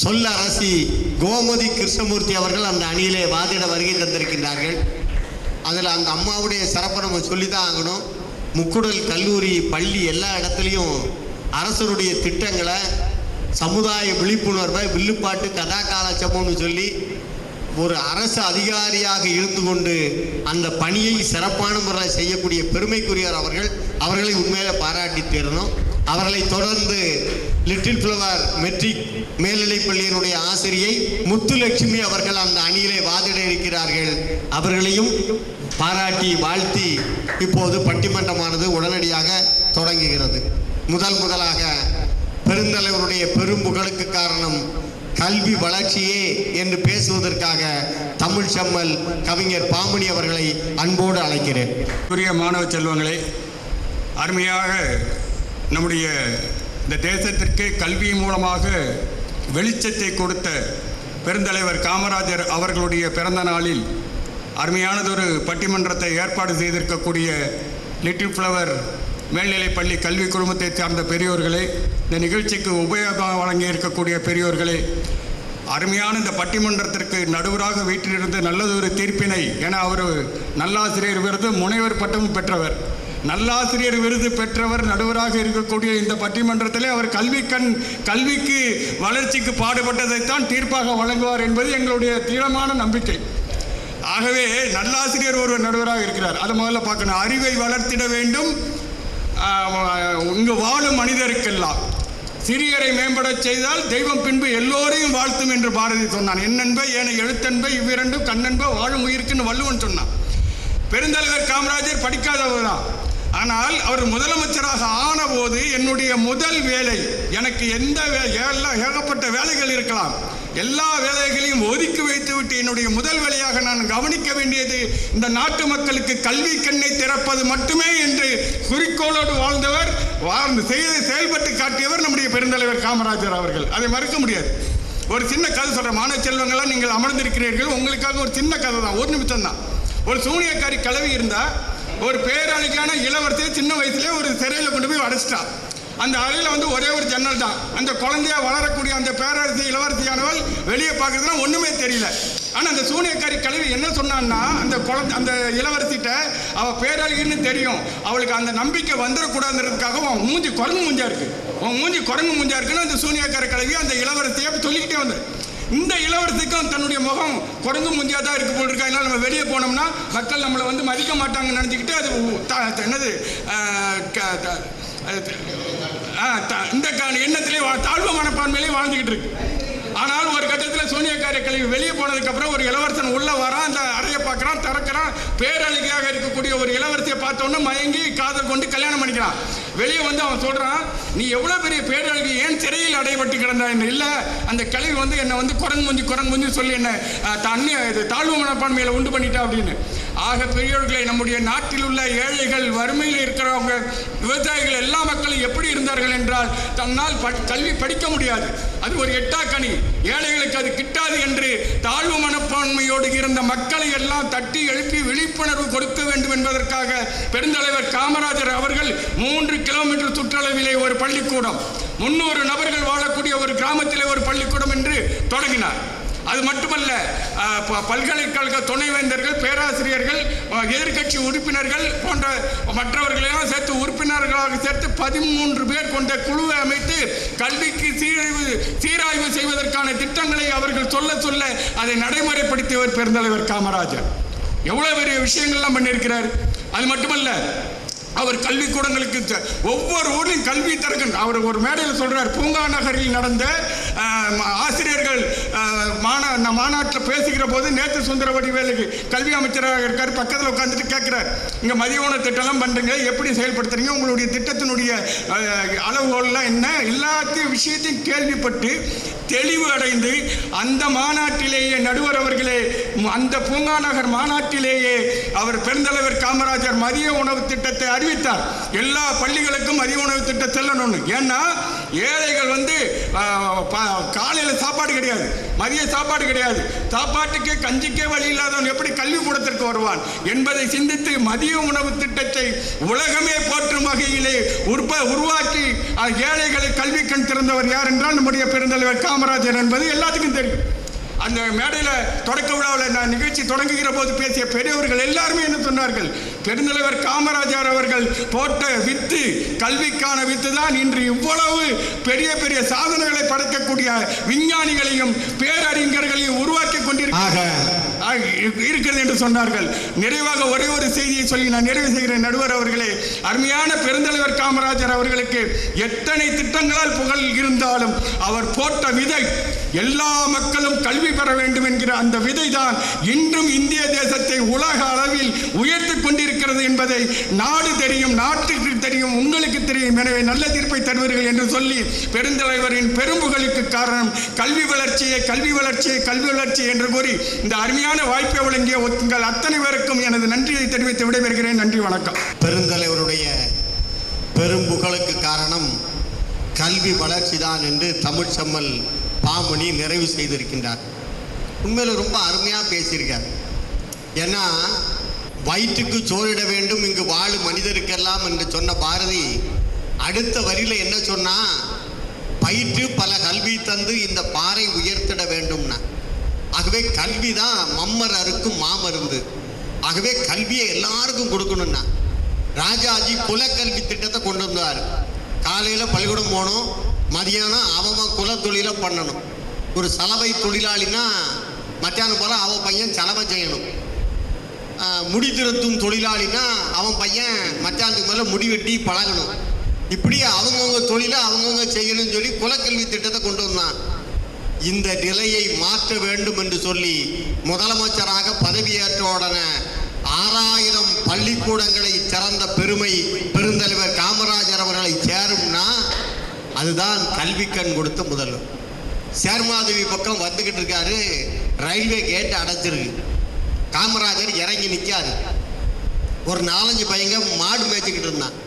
சொல்ல அரசி கோமதி கிருஷ்ணமூர்த்தி அவர்கள் அந்த அணியிலே வாதிட வருகை தந்திருக்கின்றார்கள். அதில் அந்த அம்மாவுடைய சிறப்பை நம்ம சொல்லித்தான் ஆகணும். முக்குடல் கல்லூரி, பள்ளி எல்லா இடத்துலையும் அரசருடைய திட்டங்களை, சமுதாய விழிப்புணர்வை, வில்லுப்பாட்டு, கதா காலட்சேபம்னு சொல்லி ஒரு அரசு அதிகாரியாக இருந்து கொண்டு அந்த பணியை சிறப்பான முறையில் செய்யக்கூடிய பெருமைக்குரியவர் அவர்கள். அவர்களை உண்மையில பாராட்டி தீரணும். அவர்களை தொடர்ந்து லிட்டில் ஃப்ளவர் மெட்ரிக் மேல்நிலைப் பள்ளியினுடைய ஆசிரியை முத்துலட்சுமி அவர்கள் அந்த அணியிலே வாதிட இருக்கிறார்கள். அவர்களையும் பாராட்டி வாழ்த்தி இப்போது பட்டிமன்றமானது உடனடியாக தொடங்குகிறது. முதலாக பெருந்தலைவருடைய பெரும் புகழுக்கு காரணம் கல்வி வளர்ச்சியே என்று பேசுவதற்காக தமிழ் செம்மல் கவிஞர் பாமணி அவர்களை அன்போடு அழைக்கிறேன். புரிய மாணவ செல்வங்களே, அருமையாக நம்முடைய இந்த தேசத்திற்கு கல்வி மூலமாக வெளிச்சத்தை கொடுத்த பெருந்தலைவர் காமராஜர் அவர்களுடைய பிறந்த நாளில் அருமையானதொரு பட்டிமன்றத்தை ஏற்பாடு செய்திருக்கக்கூடிய லிட்டில் ஃப்ளவர் மேல்நிலைப்பள்ளி கல்வி குழுமத்தை சார்ந்த பெரியோர்களே, இந்த நிகழ்ச்சிக்கு உபயோகம் வழங்கி இருக்கக்கூடிய பெரியோர்களே, அருமையான இந்த பட்டிமன்றத்திற்கு நடுவராக வீட்டிலிருந்து நல்லதொரு தீர்ப்பினை, என அவர் நல்லாசிரியர் விருது, முனைவர் பட்டமும் பெற்றவர், நல்லாசிரியர் விருது பெற்றவர் நடுவராக இருக்கக்கூடிய இந்த பட்டிமன்றத்திலே அவர் கல்விக்கு வளர்ச்சிக்கு பாடுபட்டதைத்தான் தீர்ப்பாக வழங்குவார் என்பது எங்களுடைய தீவிரமான நம்பிக்கை. ஆகவே நல்லாசிரியர் ஒருவர் நடுவராக இருக்கிறார். அதை முதல்ல பார்க்கணும். அறிவை வளர்த்திட வேண்டும், இங்கு வாழும் மனிதருக்கெல்லாம் சிறியரை மேம்படச் செய்தால் தெய்வம் பின்பு எல்லோரையும் வாழ்த்தும் என்று பாரதி சொன்னான். எண்ணென்ப ஏனை எழுத்தென்ப இவ்விரண்டும் கண்ணென்ப வாழும் உயிருக்குன்னு வள்ளுவன் சொன்னான். பெருந்தலைவர் காமராஜர் படிக்காதவர் தான். ஆனால் அவர் முதலமைச்சராக ஆன போது என்னுடைய முதல் வேலை, எனக்கு ஏகப்பட்ட வேலைகள் இருக்கலாம், எல்லா வேலைகளையும் ஒதுக்கி வைத்துவிட்டு என்னுடைய முதல் வேலையாக நான் கவனிக்க வேண்டியது இந்த நாட்டு மக்களுக்கு கல்வி கண்ணை திறப்பது மட்டுமே என்று குறிக்கோளோடு செயல்பட்டு காட்டியவர் நம்முடைய பெருந்தலைவர் காமராஜர் அவர்கள். அதை மறுக்க முடியாது. ஒரு சின்ன கதை சொல்கிறேன். மாணவ செல்வங்கள்லாம் நீங்கள் அமர்ந்திருக்கிறீர்கள், உங்களுக்காக ஒரு சின்ன கதை தான், ஒரு நிமிஷம் தான். ஒரு சூனியக்காரி கிளவி இருந்தால் ஒரு பேரழிக்கான இளவரசியை சின்ன வயசுலேயே ஒரு சிறையில் கொண்டு போய் அடைச்சிட்டா. அந்த அறையில் வந்து ஒரே ஒரு ஜன்னல் தான். அந்த குழந்தையா வளரக்கூடிய அந்த பேரரசி இளவரசியானவள் வெளியே பார்க்கறதுனா ஒன்றுமே தெரியல. ஆனால் அந்த சூனியக்காரி கல்வி என்ன சொன்னான்னா, அந்த இளவரசிட்ட அவள் பேரழகின்னு தெரியும், அவளுக்கு அந்த நம்பிக்கை வந்துடக்கூடாதுன்றதுக்காக அவன் மூஞ்சி குரங்கு மூஞ்சா இருக்கு, அவன் மூஞ்சி குரங்கு மூஞ்சா இருக்குன்னு அந்த சூனியக்கார கல்வி அந்த இளவரசியை சொல்லிக்கிட்டே வந்து, இந்த இளவரசிக்கும் தன்னுடைய முகம் குரங்கு முந்தியாக தான் இருக்கு போல் இருக்கா. அதனால் நம்ம வெளியே போனோம்னா மக்கள் நம்மளை வந்து மதிக்க மாட்டாங்கன்னு நினச்சிக்கிட்டு அது என்னது இந்த எண்ணத்திலே தாழ்வு மனப்பான்மையிலே வாழ்ந்துக்கிட்டு இருக்கு. ஆனால் ஒரு கட்டத்தில் சோனியாக்காரிய கல்வி வெளியே போனதுக்கப்புறம் ஒரு இளவரசன் உள்ள வரான், அந்த அறையை பார்க்குறான், திறக்கிறான். பேரழகியாக இருக்கக்கூடிய ஒரு இளவரசியை பார்த்தோன்னு மயங்கி காதல் கொண்டு கல்யாணம் பண்ணிக்கிறான். வெளியே வந்து அவன் சொல்கிறான், நீ எவ்வளோ பெரிய பேரழகி, ஏன் சிறையில் அடைபட்டு கிடந்தா? என்ன இல்லை, அந்த கல்வி வந்து என்னை வந்து குரங்கு முஞ்சி சொல்லி என்ன தாழ்வு மனப்பான்மையில் உண்டு பண்ணிட்டா அப்படின்னு. ஆக பெரியவர்களை, நம்முடைய நாட்டில் உள்ள ஏழைகள், வறுமையில் இருக்கிறவங்க, விவசாயிகள், எல்லா மக்களும் எப்படி இருந்தார்கள் என்றால், தன்னால் கல்வி படிக்க முடியாது, அது ஒரு எட்டாக்கனி, ஏழைகளுக்கு அது கிட்டாது என்று தாழ்வு மனப்பான்மையோடு இருந்த மக்களை எல்லாம் தட்டி எழுப்பி விழிப்புணர்வு கொடுக்க வேண்டும் என்பதற்காக பெருந்தலைவர் காமராஜர் அவர்கள் 3 கிலோமீட்டர் சுற்றளவிலே ஒரு பள்ளிக்கூடம், 300 நபர்கள் வாழக்கூடிய ஒரு கிராமத்திலே ஒரு பள்ளிக்கூடம் என்று தொடங்கினார். அது மட்டுமல்ல, பல்கலைக்கழக துணைவேந்தர்கள், பேராசிரியர்கள், எதிர்கட்சி உறுப்பினர்கள் போன்ற மற்றவர்களெல்லாம் சேர்த்து உறுப்பினர்களாக சேர்த்து 13 பேர் கொண்ட குழுவை அமைத்து கல்விக்கு சீராய்வு செய்வதற்கான திட்டங்களை அவர்கள் சொல்ல அதை நடைமுறைப்படுத்தியவர் பெருந்தலைவர் காமராஜர். எவ்வளவு பெரிய விஷயங்கள்லாம் பண்ணியிருக்கிறார். அது மட்டுமல்ல, அவர் கல்விக்கூடங்களுக்கு ஒவ்வொரு ஊரிலும் கல்வி திறக்கணும். அவர் ஒரு மேடையில் சொல்றார், பூங்கா நகரில் நடந்த ஆசிரியர்கள் மாநாட்டில் பேசுகிற போது நேற்று சுந்தரவடிவேலுக்கு கல்வி அமைச்சராக இருக்கார், பக்கத்தில் உட்காந்துட்டு கேட்கிறார், இங்கே மதிய உணவு திட்டம்லாம் பண்ணுறீங்க, எப்படி செயல்படுத்துறீங்க, உங்களுடைய திட்டத்தினுடைய அளவுகோல்லாம் என்ன, எல்லாத்தையும் விஷயத்தையும் கேள்விப்பட்டு தெளிவு அடைந்து அந்த மாநாட்டிலேயே நடுவர் அவர்களே, அந்த பூங்கா நகர் மாநாட்டிலேயே அவர் பெருந்தலைவர் காமராஜர் மதிய உணவு திட்டத்தை அறிவித்தார். எல்லா பள்ளிகளுக்கும் மதிய உணவு திட்டம் செல்லணும்னு. ஏன்னா ஏழைகள் வந்து காலையில் சாப்பாடு கிடையாது, மதிய சாப்பாடு கிடையாது, சாப்பாட்டுக்கே கஞ்சிக்கே வழி இல்லாதவன் எப்படி கல்வி கூடத்திற்கு வருவான் என்பதை சிந்தித்து மதிய உணவு திட்டத்தை உலகமே போற்றும் வகையிலே உருவாக்கி ஏழைகளை கல்வி கண் திறந்தவர் யார் என்றால் நம்முடைய பெருந்தலைவர் காமராஜர் என்பது எல்லாத்துக்கும் தெரியும். அந்த மேடையில் தொடக்க விழாவில் நான் நிகழ்ச்சி தொடங்குகிற போது பேசிய பெரியவர்கள் எல்லாருமே என்ன சொன்னார்கள், பெருந்தலைவர் காமராஜர் அவர்கள் போட்ட வித்து, கல்விக்கான வித்து தான் இன்று இவ்வளவு பெரிய பெரிய சாதனைகளை படைக்கக்கூடிய விஞ்ஞானிகளையும் பேரறிஞர்களையும் உருவாக்கி இருக்கிறது என்று சொன்னார்கள். நிறைவாக ஒரே ஒரு செய்தியை சொல்லி நான் நிறைவு செய்கிறேன். நடுவர் அவர்களே, அருமையான பெருந்தலைவர் காமராஜர் அவர்களுக்கு எத்தனை திட்டங்களால் புகழ் இருந்தாலும் அவர் போட்ட விதை, எல்லா மக்களும் கல்வி பெற வேண்டும் என்கிற அந்த விதை தான் இன்றும் இந்திய தேசத்தை உலக அளவில் உயர்த்தி கொண்டிருக்கிறது என்பதை நாடு தெரியும், நாட்டுக்கு தெரியும், உங்களுக்கு தெரியும். எனவே நல்ல தீர்ப்பை தருவீர்கள் என்று சொல்லி பெருந்தலைவரின் பெரும்புகளுக்கு காரணம் கல்வி வளர்ச்சியை, கல்வி வளர்ச்சியை, கல்வி வளர்ச்சி என்று கூறி இந்த அருமையான வாய்ப்பை வழங்கிய உங்கள் அத்தனை பேருக்கும் எனது நன்றியை தெரிவித்து விடைபெறுகிறேன். நன்றி, வணக்கம். பெருந்தலைவருடைய பெரும்புகளுக்கு காரணம் கல்வி வளர்ச்சி தான் என்று தமிழ் செம்மல் பாமணி நிறைவு செய்திருக்கின்றார். உண்மையில் ரொம்ப அருமையாக பேசியிருக்கார். ஏன்னா வயிற்றுக்கு சோறிட வேண்டும் இங்கு வாழும் மனிதருக்கெல்லாம் என்று சொன்ன பாரதி அடுத்த வரியில் என்ன சொன்னா, பயிற்று பல கல்வி தந்து இந்த பாறை உயர்த்திட வேண்டும்னா. ஆகவே கல்வி தான் மம்மர் அறுக்கும் மாமருந்து. ஆகவே கல்வியை எல்லாருக்கும் கொடுக்கணும்னா ராஜாஜி குலக்கல்வி திட்டத்தை கொண்டு வந்தார். காலையில் பள்ளிக்கூடம் போகணும், மதியானம் அவன் குல தொழிலை பண்ணணும். ஒரு சலவை தொழிலாளினா மத்தியானம் போல் அவன் பையன் சலவை செய்யணும். முடி திருத்தும் தொழிலாளினா அவன் பையன் மத்தியானத்துக்கு மேலே முடி வெட்டி பழகணும். இப்படி அவங்கவுங்க தொழிலை அவங்கவுங்க செய்யணும்னு சொல்லி குலக்கல்வி திட்டத்தை கொண்டு வந்தான். இந்த நிலையை மாற்ற வேண்டும் என்று சொல்லி முதலமைச்சராக பதவியேற்ற உடனே 6000 பள்ளிக்கூடங்களை திறந்த பெருமை பெருந்தலைவர் காமராஜர் அவர்களை சேரும்னா அதுதான் கல்வி கண் கொடுத்த முதல்வர். சேர்மாதேவி பக்கம் வந்துக்கிட்டு இருக்காரு, ரயில்வே கேட்டு அடைச்சிருக்கு. காமராஜர் இறங்கி நிற்காரு. ஒரு 4-5 பையங்க மாடு மேய்ச்சிக்கிட்டு இருந்தான்.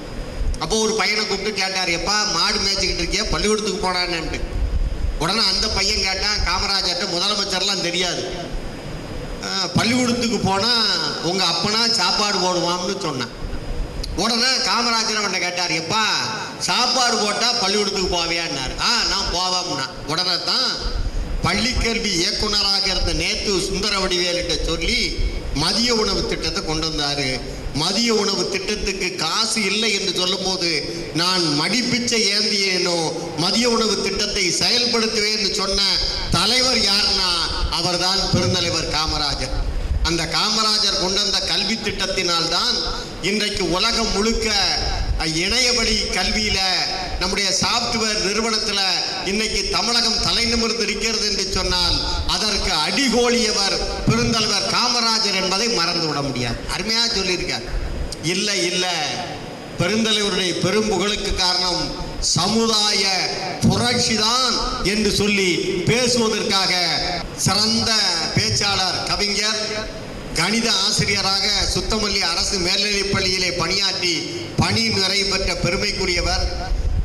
அப்போ ஒரு பையனை கூப்பிட்டு கேட்டார், எப்பா மாடு மேய்ச்சிக்கிட்டு இருக்கியா, பள்ளிக்கூடத்துக்கு போனான்னுட்டு. உடனே அந்த பையன் கேட்டான் காமராஜர்கிட்ட, முதலமைச்சர்லாம் தெரியாது, பள்ளிக்கூடத்துக்கு போனால் உங்கள் அப்பனா சாப்பாடு போடுவான்னு சொன்னேன். உடனே காமராஜர் அவனை கேட்டார், எப்பா சாப்பாடு போட்டால் பள்ளிக்கூடத்துக்கு போவியான்னாரு. நான் போவேன்னா. உடனே தான் பள்ளிக்கல்வி இயக்குனராக இருந்த நேத்து சுந்தர வடிவேலிட்ட சொல்லி மதிய உணவு திட்டத்தை கொண்டு வந்தார். மதிய உணவு திட்டத்துக்கு காசு இல்லை என்று சொல்லும்போது நான் மடிப்பிச்சை ஏந்தியேனோ மதிய உணவு திட்டத்தை செயல்படுத்துவேன்னு சொன்ன தலைவர் யாருன்னா அவர்தான் பெருந்தலைவர் காமராஜர். அந்த காமராஜர் கொண்டு வந்த கல்வி திட்டத்தினால்தான் இன்றைக்கு உலகம் முழுக்க இணையவழி கல்வியில நம்முடைய சாப்ட்வேர் நிறுவனத்தில் இன்னைக்கு தமிழகம் தலை நிமிர்ந்து இருக்கிறது என்று சொன்னால் அதற்கு அடிகோலியவர் பெருந்தலைவர் காமராஜர் என்பதை மறந்து விட முடியாது. அருமையாக சொல்லியிருக்கார். இல்லை இல்லை, பெருந்தலைவருடைய பெரும் புகழுக்கு காரணம் சமுதாய புரட்சிதான் என்று சொல்லி பேசுவதற்காக சிறந்த பேச்சாளர், கவிஞர், கணித ஆசிரியராக சுத்தமல்லி அரசு மேல்நிலைப் பள்ளியிலே பணியாற்றி பணி நிறைவு பெற்ற பெருமைக்குரியவர்.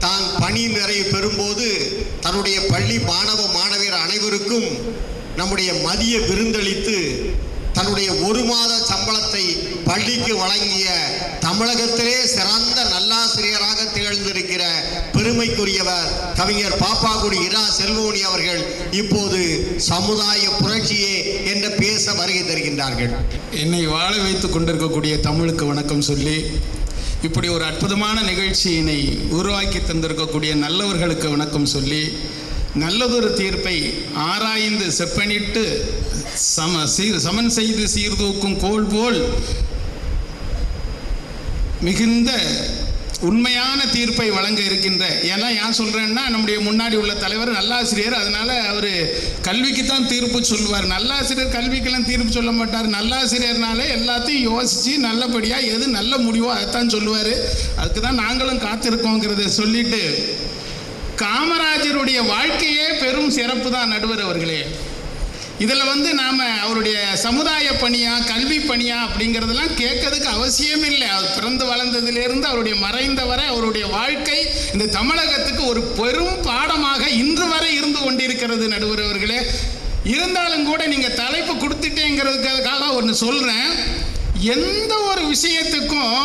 தான் பணி நிறைவு பெறும்போது தன்னுடைய பள்ளி மாணவ மாணவியர் அனைவருக்கும் நம்முடைய மதிய விருந்தளித்து தன்னுடைய 1 மாத சம்பளத்தை பள்ளிக்கு வழங்கிய தமிழகத்திலே சிறந்த நல்லாசிரியராக திகழ்ந்திருக்கிற பெருமைக்குரியவர் கவிஞர் பாப்பாக்குடி இரா செல்வமணி அவர்கள் இப்போது சமுதாய புரட்சியே என்று பேச வருகை தருகின்றார்கள். என்னை வாழ வைத்து கொண்டிருக்கக்கூடிய தமிழுக்கு வணக்கம் சொல்லி, இப்படி ஒரு அற்புதமான நிகழ்ச்சியினை உருவாக்கி தந்திருக்கக்கூடிய நல்லவர்களுக்கு வணக்கம் சொல்லி, நல்லதொரு தீர்ப்பை ஆராய்ந்து செப்பனிட்டு சமன் செய்து சீர்தூக்கும் கோல் போல் மிகுந்த உண்மையான தீர்ப்பை வழங்க இருக்கின்ற, ஏன்னா ஏன் சொல்கிறேன்னா நம்முடைய முன்னாடி உள்ள தலைவர் நல்லாசிரியர், அதனால் அவர் கல்விக்கு தான் தீர்ப்பு சொல்லுவார். நல்லாசிரியர் கல்விக்கெல்லாம் தீர்ப்பு சொல்ல மாட்டார். நல்லாசிரியர்னாலே எல்லாத்தையும் யோசித்து நல்லபடியாக எது நல்ல முடிவோ அதைத்தான் சொல்லுவார். அதுக்கு தான் நாங்களும் காத்திருக்கோங்கிறத சொல்லிட்டு, காமராஜருடைய வாழ்க்கையே பெரும் சிறப்பு தான் நடுவர் அவர்களே. இதில் நாம் அவருடைய சமுதாய பணியா கல்வி பணியா அப்படிங்கிறதெல்லாம் கேட்கறதுக்கு அவசியம் இல்லை. அவர் பிறந்து வளர்ந்ததிலிருந்து அவருடைய மறைந்த வரை அவருடைய வாழ்க்கை இந்த தமிழகத்துக்கு ஒரு பெரும் பாடமாக இன்று வரை இருந்து கொண்டிருக்கிறது நடுவர் அவர்களே. இருந்தாலும் கூட நீங்கள் தலைப்பு கொடுத்துட்டேங்கிறதுக்காக ஒன்று சொல்கிறேன். எந்த ஒரு விஷயத்துக்கும்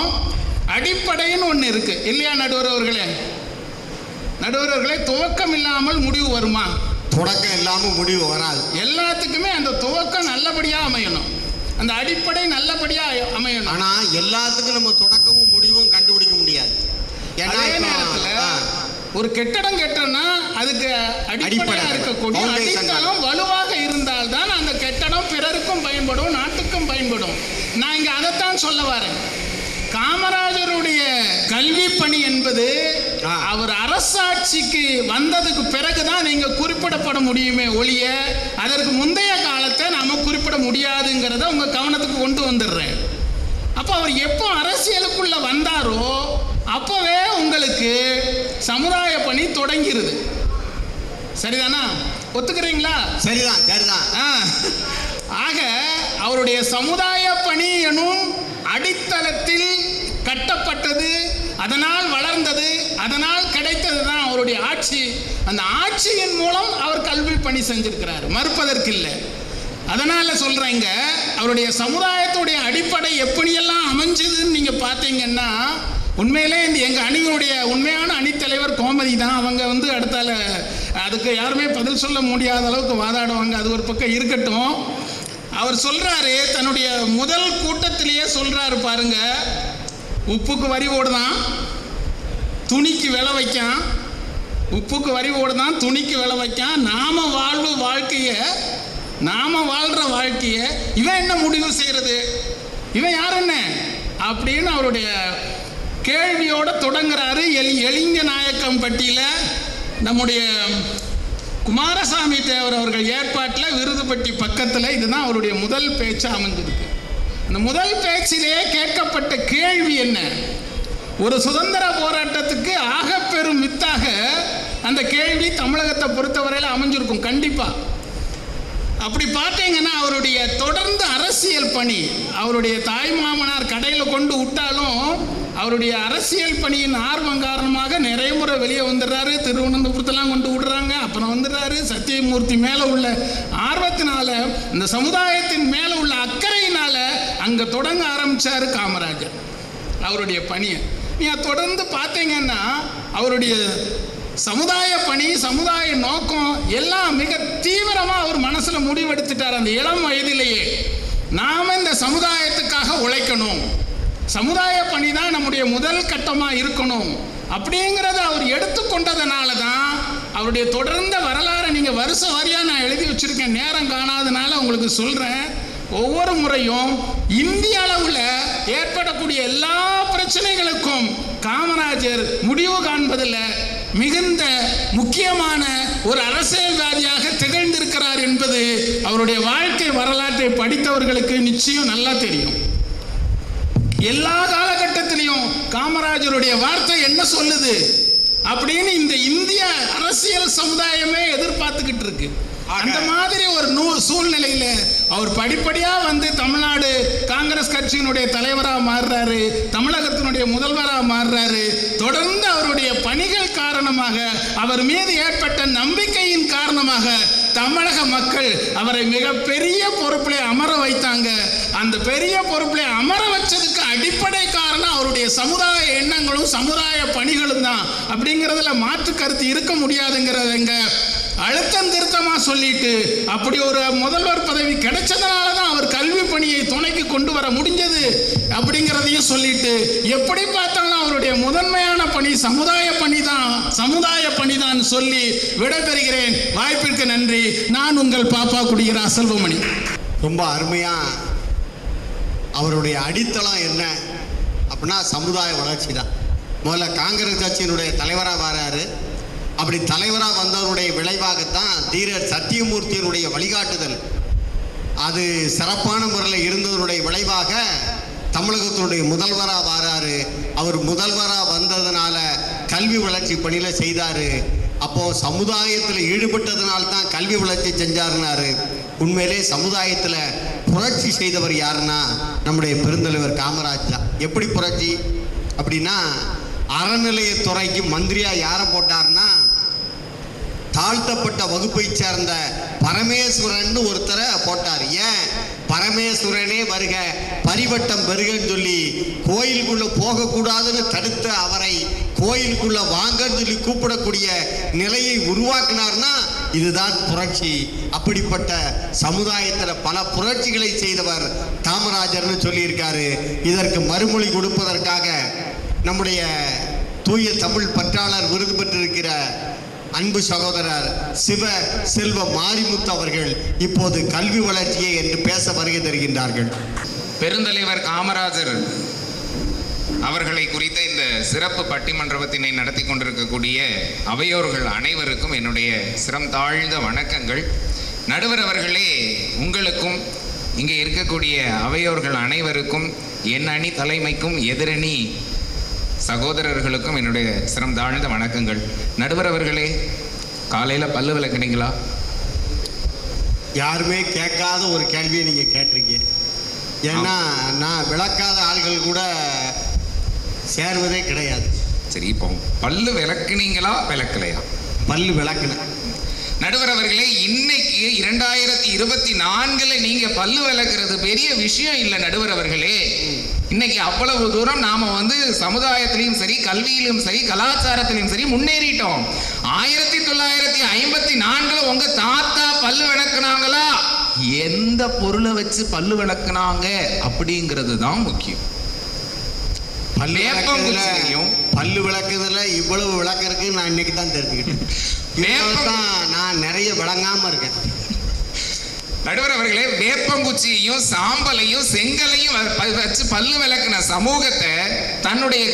அடிப்படைன்னு ஒன்று இருக்குது இல்லையா நடுவர் அவர்களே? நடுவர் அவர்களே, துவக்கம் இல்லாமல் முடிவு வருமா? தொடக்கம் இல்லாமல் முடிவு வராது. எல்லாத்துக்குமே அந்த துவக்கம் நல்லபடியாக அமையணும், அந்த அடிப்படை நல்லபடியாக அமையணும். ஆனால் எல்லாத்துக்கும் நம்ம தொடக்கமும் முடிவும் கண்டுபிடிக்க முடியாது. அதே நேரத்தில் ஒரு கெட்டடம் கட்டணும்னா அதுக்கு அடிப்படையாக இருக்கக்கூடிய அடித்தளம் வலுவாக இருந்தால்தான் அந்த கெட்டடம் பிறருக்கும் பயன்படும், நாட்டுக்கும் பயன்படும். நான் இங்கே அதைத்தான் சொல்ல வரேன். காமராஜருடைய கல்வி பணி என்பது அவர் அரசாட்சிக்கு வந்ததுக்கு பிறகுதான் நீங்க குறிப்பிடப்பட முடியுமே ஒழிய அதற்கு முந்தைய காலத்தை நாம குறிப்பிட முடியாதுங்கிறத உங்க கவனத்துக்கு கொண்டு வந்துடுறேன். அப்போ அவர் எப்போ அரசியலுக்குள்ள வந்தாரோ அப்பவே உங்களுக்கு சமுதாய பணி தொடங்கிருது. சரிதானா? ஒத்துக்கிறீங்களா? சரிதான் சரிதான். ஆக அவருடைய சமுதாய பணி எனும் அடித்தளத்தில் கட்டப்பட்டது, அதனால் வளர்ந்தது, அதனால் கிடைத்தது தான் அவருடைய ஆட்சி. அந்த ஆட்சியின் மூலம் அவர் கல்வி பணி செஞ்சிருக்கிறார், மறுப்பதற்கு இல்லை. அதனால சொல்றேங்க, அவருடைய சமுதாயத்துடைய அடிப்படை எப்படியெல்லாம் அமைஞ்சதுன்னு நீங்க பார்த்தீங்கன்னா, உண்மையிலே இந்த எங்கள் அணியினுடைய உண்மையான அணித்தலைவர் கோமதி தான். அவங்க அடுத்தால அதுக்கு யாருமே பதில் சொல்ல முடியாத அளவுக்கு வாதாடுவாங்க. அது ஒரு பக்கம் இருக்கட்டும். அவர் சொல்றாரு, தன்னுடைய முதல் கூட்டத்திலேயே சொல்றாரு பாருங்க, உப்புக்கு வரி போடுதான், துணிக்கு விலை வைக்கான். உப்புக்கு வரி போடுதான், துணிக்கு விலை வைக்கான். நாம வாழ்ற வாழ்க்கைய இவன் என்ன முடிவு செய்யறது? இவன் யார் என்ன அப்படின்னு அவருடைய கேள்வியோட தொடங்குறாரு. எளிங்க நாயக்கம் பட்டியில நம்முடைய குமாரசாமி தேவர் அவர்கள் ஏற்பாட்டில் விருதுப்பட்டி பக்கத்தில் இதுதான் அவருடைய முதல் பேச்சு அமைஞ்சிருக்கு. அந்த முதல் பேச்சிலே கேட்கப்பட்ட கேள்வி என்ன? ஒரு சுதந்திர போராட்டத்துக்கு ஆகப்பெரும் வித்தாக அந்த கேள்வி தமிழகத்தை பொறுத்தவரையில் அமைஞ்சிருக்கும் கண்டிப்பா. அப்படி பார்த்தீங்கன்னா அவருடைய தொடர்ந்து அரசியல் பணி, அவருடைய தாய் மாமனார் கடையில் கொண்டு விட்டாலும் அவருடைய அரசியல் பணியின் ஆர்வம் காரணமாக நிறைய முறை வெளியே வந்துடுறாரு. திருவனந்தபுரத்தெல்லாம் கொண்டு விடுறாங்க, அப்புறம் வந்துடுறாரு. சத்தியமூர்த்தி மேலே உள்ள ஆர்வத்தினால, இந்த சமுதாயத்தின் மேலே உள்ள அக்கறையினால அங்கே தொடங்க ஆரம்பித்தார் காமராஜர் அவருடைய பணியை. நீங்கள் தொடர்ந்து பார்த்தீங்கன்னா அவருடைய சமுதாய பணி, சமுதாய நோக்கம் எல்லாம் மிக தீவிரமாக அவர் மனசில் முடிவெடுத்துட்டார். அந்த இளம் வயதிலேயே நாம் இந்த சமுதாயத்துக்காக உழைக்கணும், சமுதாய பணி தான் நம்முடைய முதல் கட்டமாக இருக்கணும் அப்படிங்கிறத அவர் எடுத்துக்கொண்டதுனால தான் அவருடைய தொடர்ந்த வரலாறை நீங்கள் வருஷ வாரியாக நான் எழுதி வச்சுருக்கேன், நேரம் காணாதனால உங்களுக்கு சொல்கிறேன். ஒவ்வொரு முறையும் இந்திய அளவில் ஏற்படக்கூடிய எல்லா பிரச்சனைகளுக்கும் காமராஜர் முடிவு காண்பதில் மிகுந்த முக்கியமான ஒரு அரசியல்வாதியாக திகழ்ந்திருக்கிறார் என்பது அவருடைய வாழ்க்கை வரலாற்றை படித்தவர்களுக்கு நிச்சயம் நல்லா தெரியும். எல்லா காலகட்டத்திலையும் காமராஜருடைய வார்த்தை என்ன சொல்லுது அப்படின்னு இந்த இந்திய அரசியல் சமுதாயமே எதிர்பார்த்துக்கிட்டு இருக்கு. அந்த மாதிரி ஒரு சூழ்நிலையில அவர் படிப்படியா வந்து தமிழ்நாடு காங்கிரஸ் கட்சியினுடைய தலைவராக மாறுறாரு, தமிழகத்தினுடைய முதல்வராக மாறுறாரு. தொடர்ந்து அவருடைய பணிகள் காரணமாக, அவர் மீது ஏற்பட்ட நம்பிக்கையின் காரணமாக தமிழக மக்கள் அவரை மிகப்பெரிய பொறுப்பிலே அமர வைத்தாங்க. அந்த பெரிய பொறுப்பிலே அமர வச்சதுக்கு அடிப்படை காரணம் அவருடைய சமுதாய எண்ணங்களும் சமுதாய பணிகளும் தான் அப்படிங்கிறதுல மாற்று கருத்து இருக்க முடியாதுங்கிறதுங்க அழுத்தம் திருத்தமாக சொல்லிட்டு, அப்படி ஒரு முதல்வர் பதவி கிடைச்சதுனால தான் அவர் கல்வி பணியை துணைக்கு கொண்டு வர முடிஞ்சது அப்படிங்கிறதையும் சொல்லிட்டு, எப்படி பார்த்தாலும் அவருடைய முதன்மையான பணி சமுதாய பணி தான் சொல்லி விடைபெறுகிறேன். வாய்ப்பிற்கு நன்றி. நான் உங்கள் பாப்பா குடிகிற செல்வமணி. ரொம்ப அருமையா அவருடைய அடித்தளம் என்ன அப்படின்னா சமுதாய வளர்ச்சி தான். முதல்ல காங்கிரஸ் கட்சியினுடைய தலைவராக வராரு. அப்படி தலைவராக வந்தவருடைய விளைவாகத்தான் தீரர் சத்தியமூர்த்தியினுடைய வழிகாட்டுதல் அது சிறப்பான முறையில் இருந்ததனுடைய விளைவாக தமிழகத்தினுடைய முதல்வராக வராரு. அவர் முதல்வராக வந்ததுனால கல்வி வளர்ச்சி பணியில் செய்தார். அப்போது சமுதாயத்தில் ஈடுபட்டதுனால்தான் கல்வி வளர்ச்சி செஞ்சாருனாரு. உண்மையிலே சமுதாயத்தில் புரட்சி செய்தவர் யாருன்னா நம்முடைய பெருந்தலைவர் காமராஜ் தான். எப்படி புரட்சி அப்படின்னா, அறநிலையத்துறைக்கு மந்திரியாக யாரை போட்டார்னா தாழ்த்தப்பட்ட வகுப்பை சேர்ந்த பரமேஸ்வரன் ஒருத்தரை போட்டார். ஏன் பரமேஸ்வரனே வருக பரிவட்டம் பெருகன்னு சொல்லி கோயிலுக்குள்ள போகக்கூடாதுன்னு தடுத்த அவரை கோயிலுக்குள்ள வாங்கன்னு சொல்லி கூப்பிடக்கூடிய நிலையை உருவாக்கினார்னா இதுதான் புரட்சி. அப்படிப்பட்ட சமுதாயத்தில் பல புரட்சிகளை செய்தவர் காமராஜர்னு சொல்லியிருக்காரு. இதற்கு மறுமொழி கொடுப்பதற்காக நம்முடைய தூய தமிழ் பற்றாளர் விருது பெற்றிருக்கிற அன்பு சகோதரர் சிவ செல்வ மாரிமுத்து அவர்கள் இப்போது கல்வி வளர்ச்சியை என்று பேச வருகை தருகின்றார்கள். பெருந்தலைவர் காமராஜர் அவர்களை குறித்த இந்த சிறப்பு பட்டிமன்றத்தினை நடத்தி கொண்டிருக்கக்கூடிய அவையோர்கள் அனைவருக்கும் என்னுடைய சிரம் தாழ்ந்த வணக்கங்கள். நடுவர் அவர்களே, உங்களுக்கும் இங்கே இருக்கக்கூடிய அவையோர்கள் அனைவருக்கும், என் அணி தலைமைக்கும் எதிரணி சகோதரர்களுக்கும் என்னுடைய சிரம் தாழ்ந்த வணக்கங்கள். நடுவர் அவர்களே, காலையில் பல்லு விளக்குனீங்களா? யாருமே கேட்காத ஒரு கேள்வியை நீங்கள் கேட்டிருக்கீங்க. ஏன்னா நான் விளக்காத ஆள்கள் கூட சேர்வதே கிடையாது. சரி, இப்போ பல்லு விளக்குனீங்களா விளக்கலையா? பல்லு விளக்குனேன். நடுவர் அவர்களே, இன்னைக்கு 2024 நீங்க பல்லு விளக்குறது பெரிய விஷயம் இல்லை நடுவர் அவர்களே. இன்னைக்கு அவ்வளவு தூரம் நாம சமுதாயத்திலையும் சரி, கல்வியிலும் சரி, கலாச்சாரத்திலையும் சரி முன்னேறிட்டோம். 1954 உங்க தாத்தா பல்லு விளக்குனாங்களா, எந்த பொருளை வச்சு பல்லு விளக்குனாங்க அப்படிங்கிறது தான் முக்கியம். பல்லு விளக்குதுல இவ்வளவு விளக்கு இருக்கு நான் இன்னைக்கு தான் தெரிஞ்சுக்கிட்டேன். நான் நிறைய விளங்காம இருக்கேன். நடுவர் அவர்களே, வேப்பங்குச்சியையும் சாம்பலையும் செங்கலையும் வச்சு பல்லு விளக்குன சமூகத்தை தன்னுடைய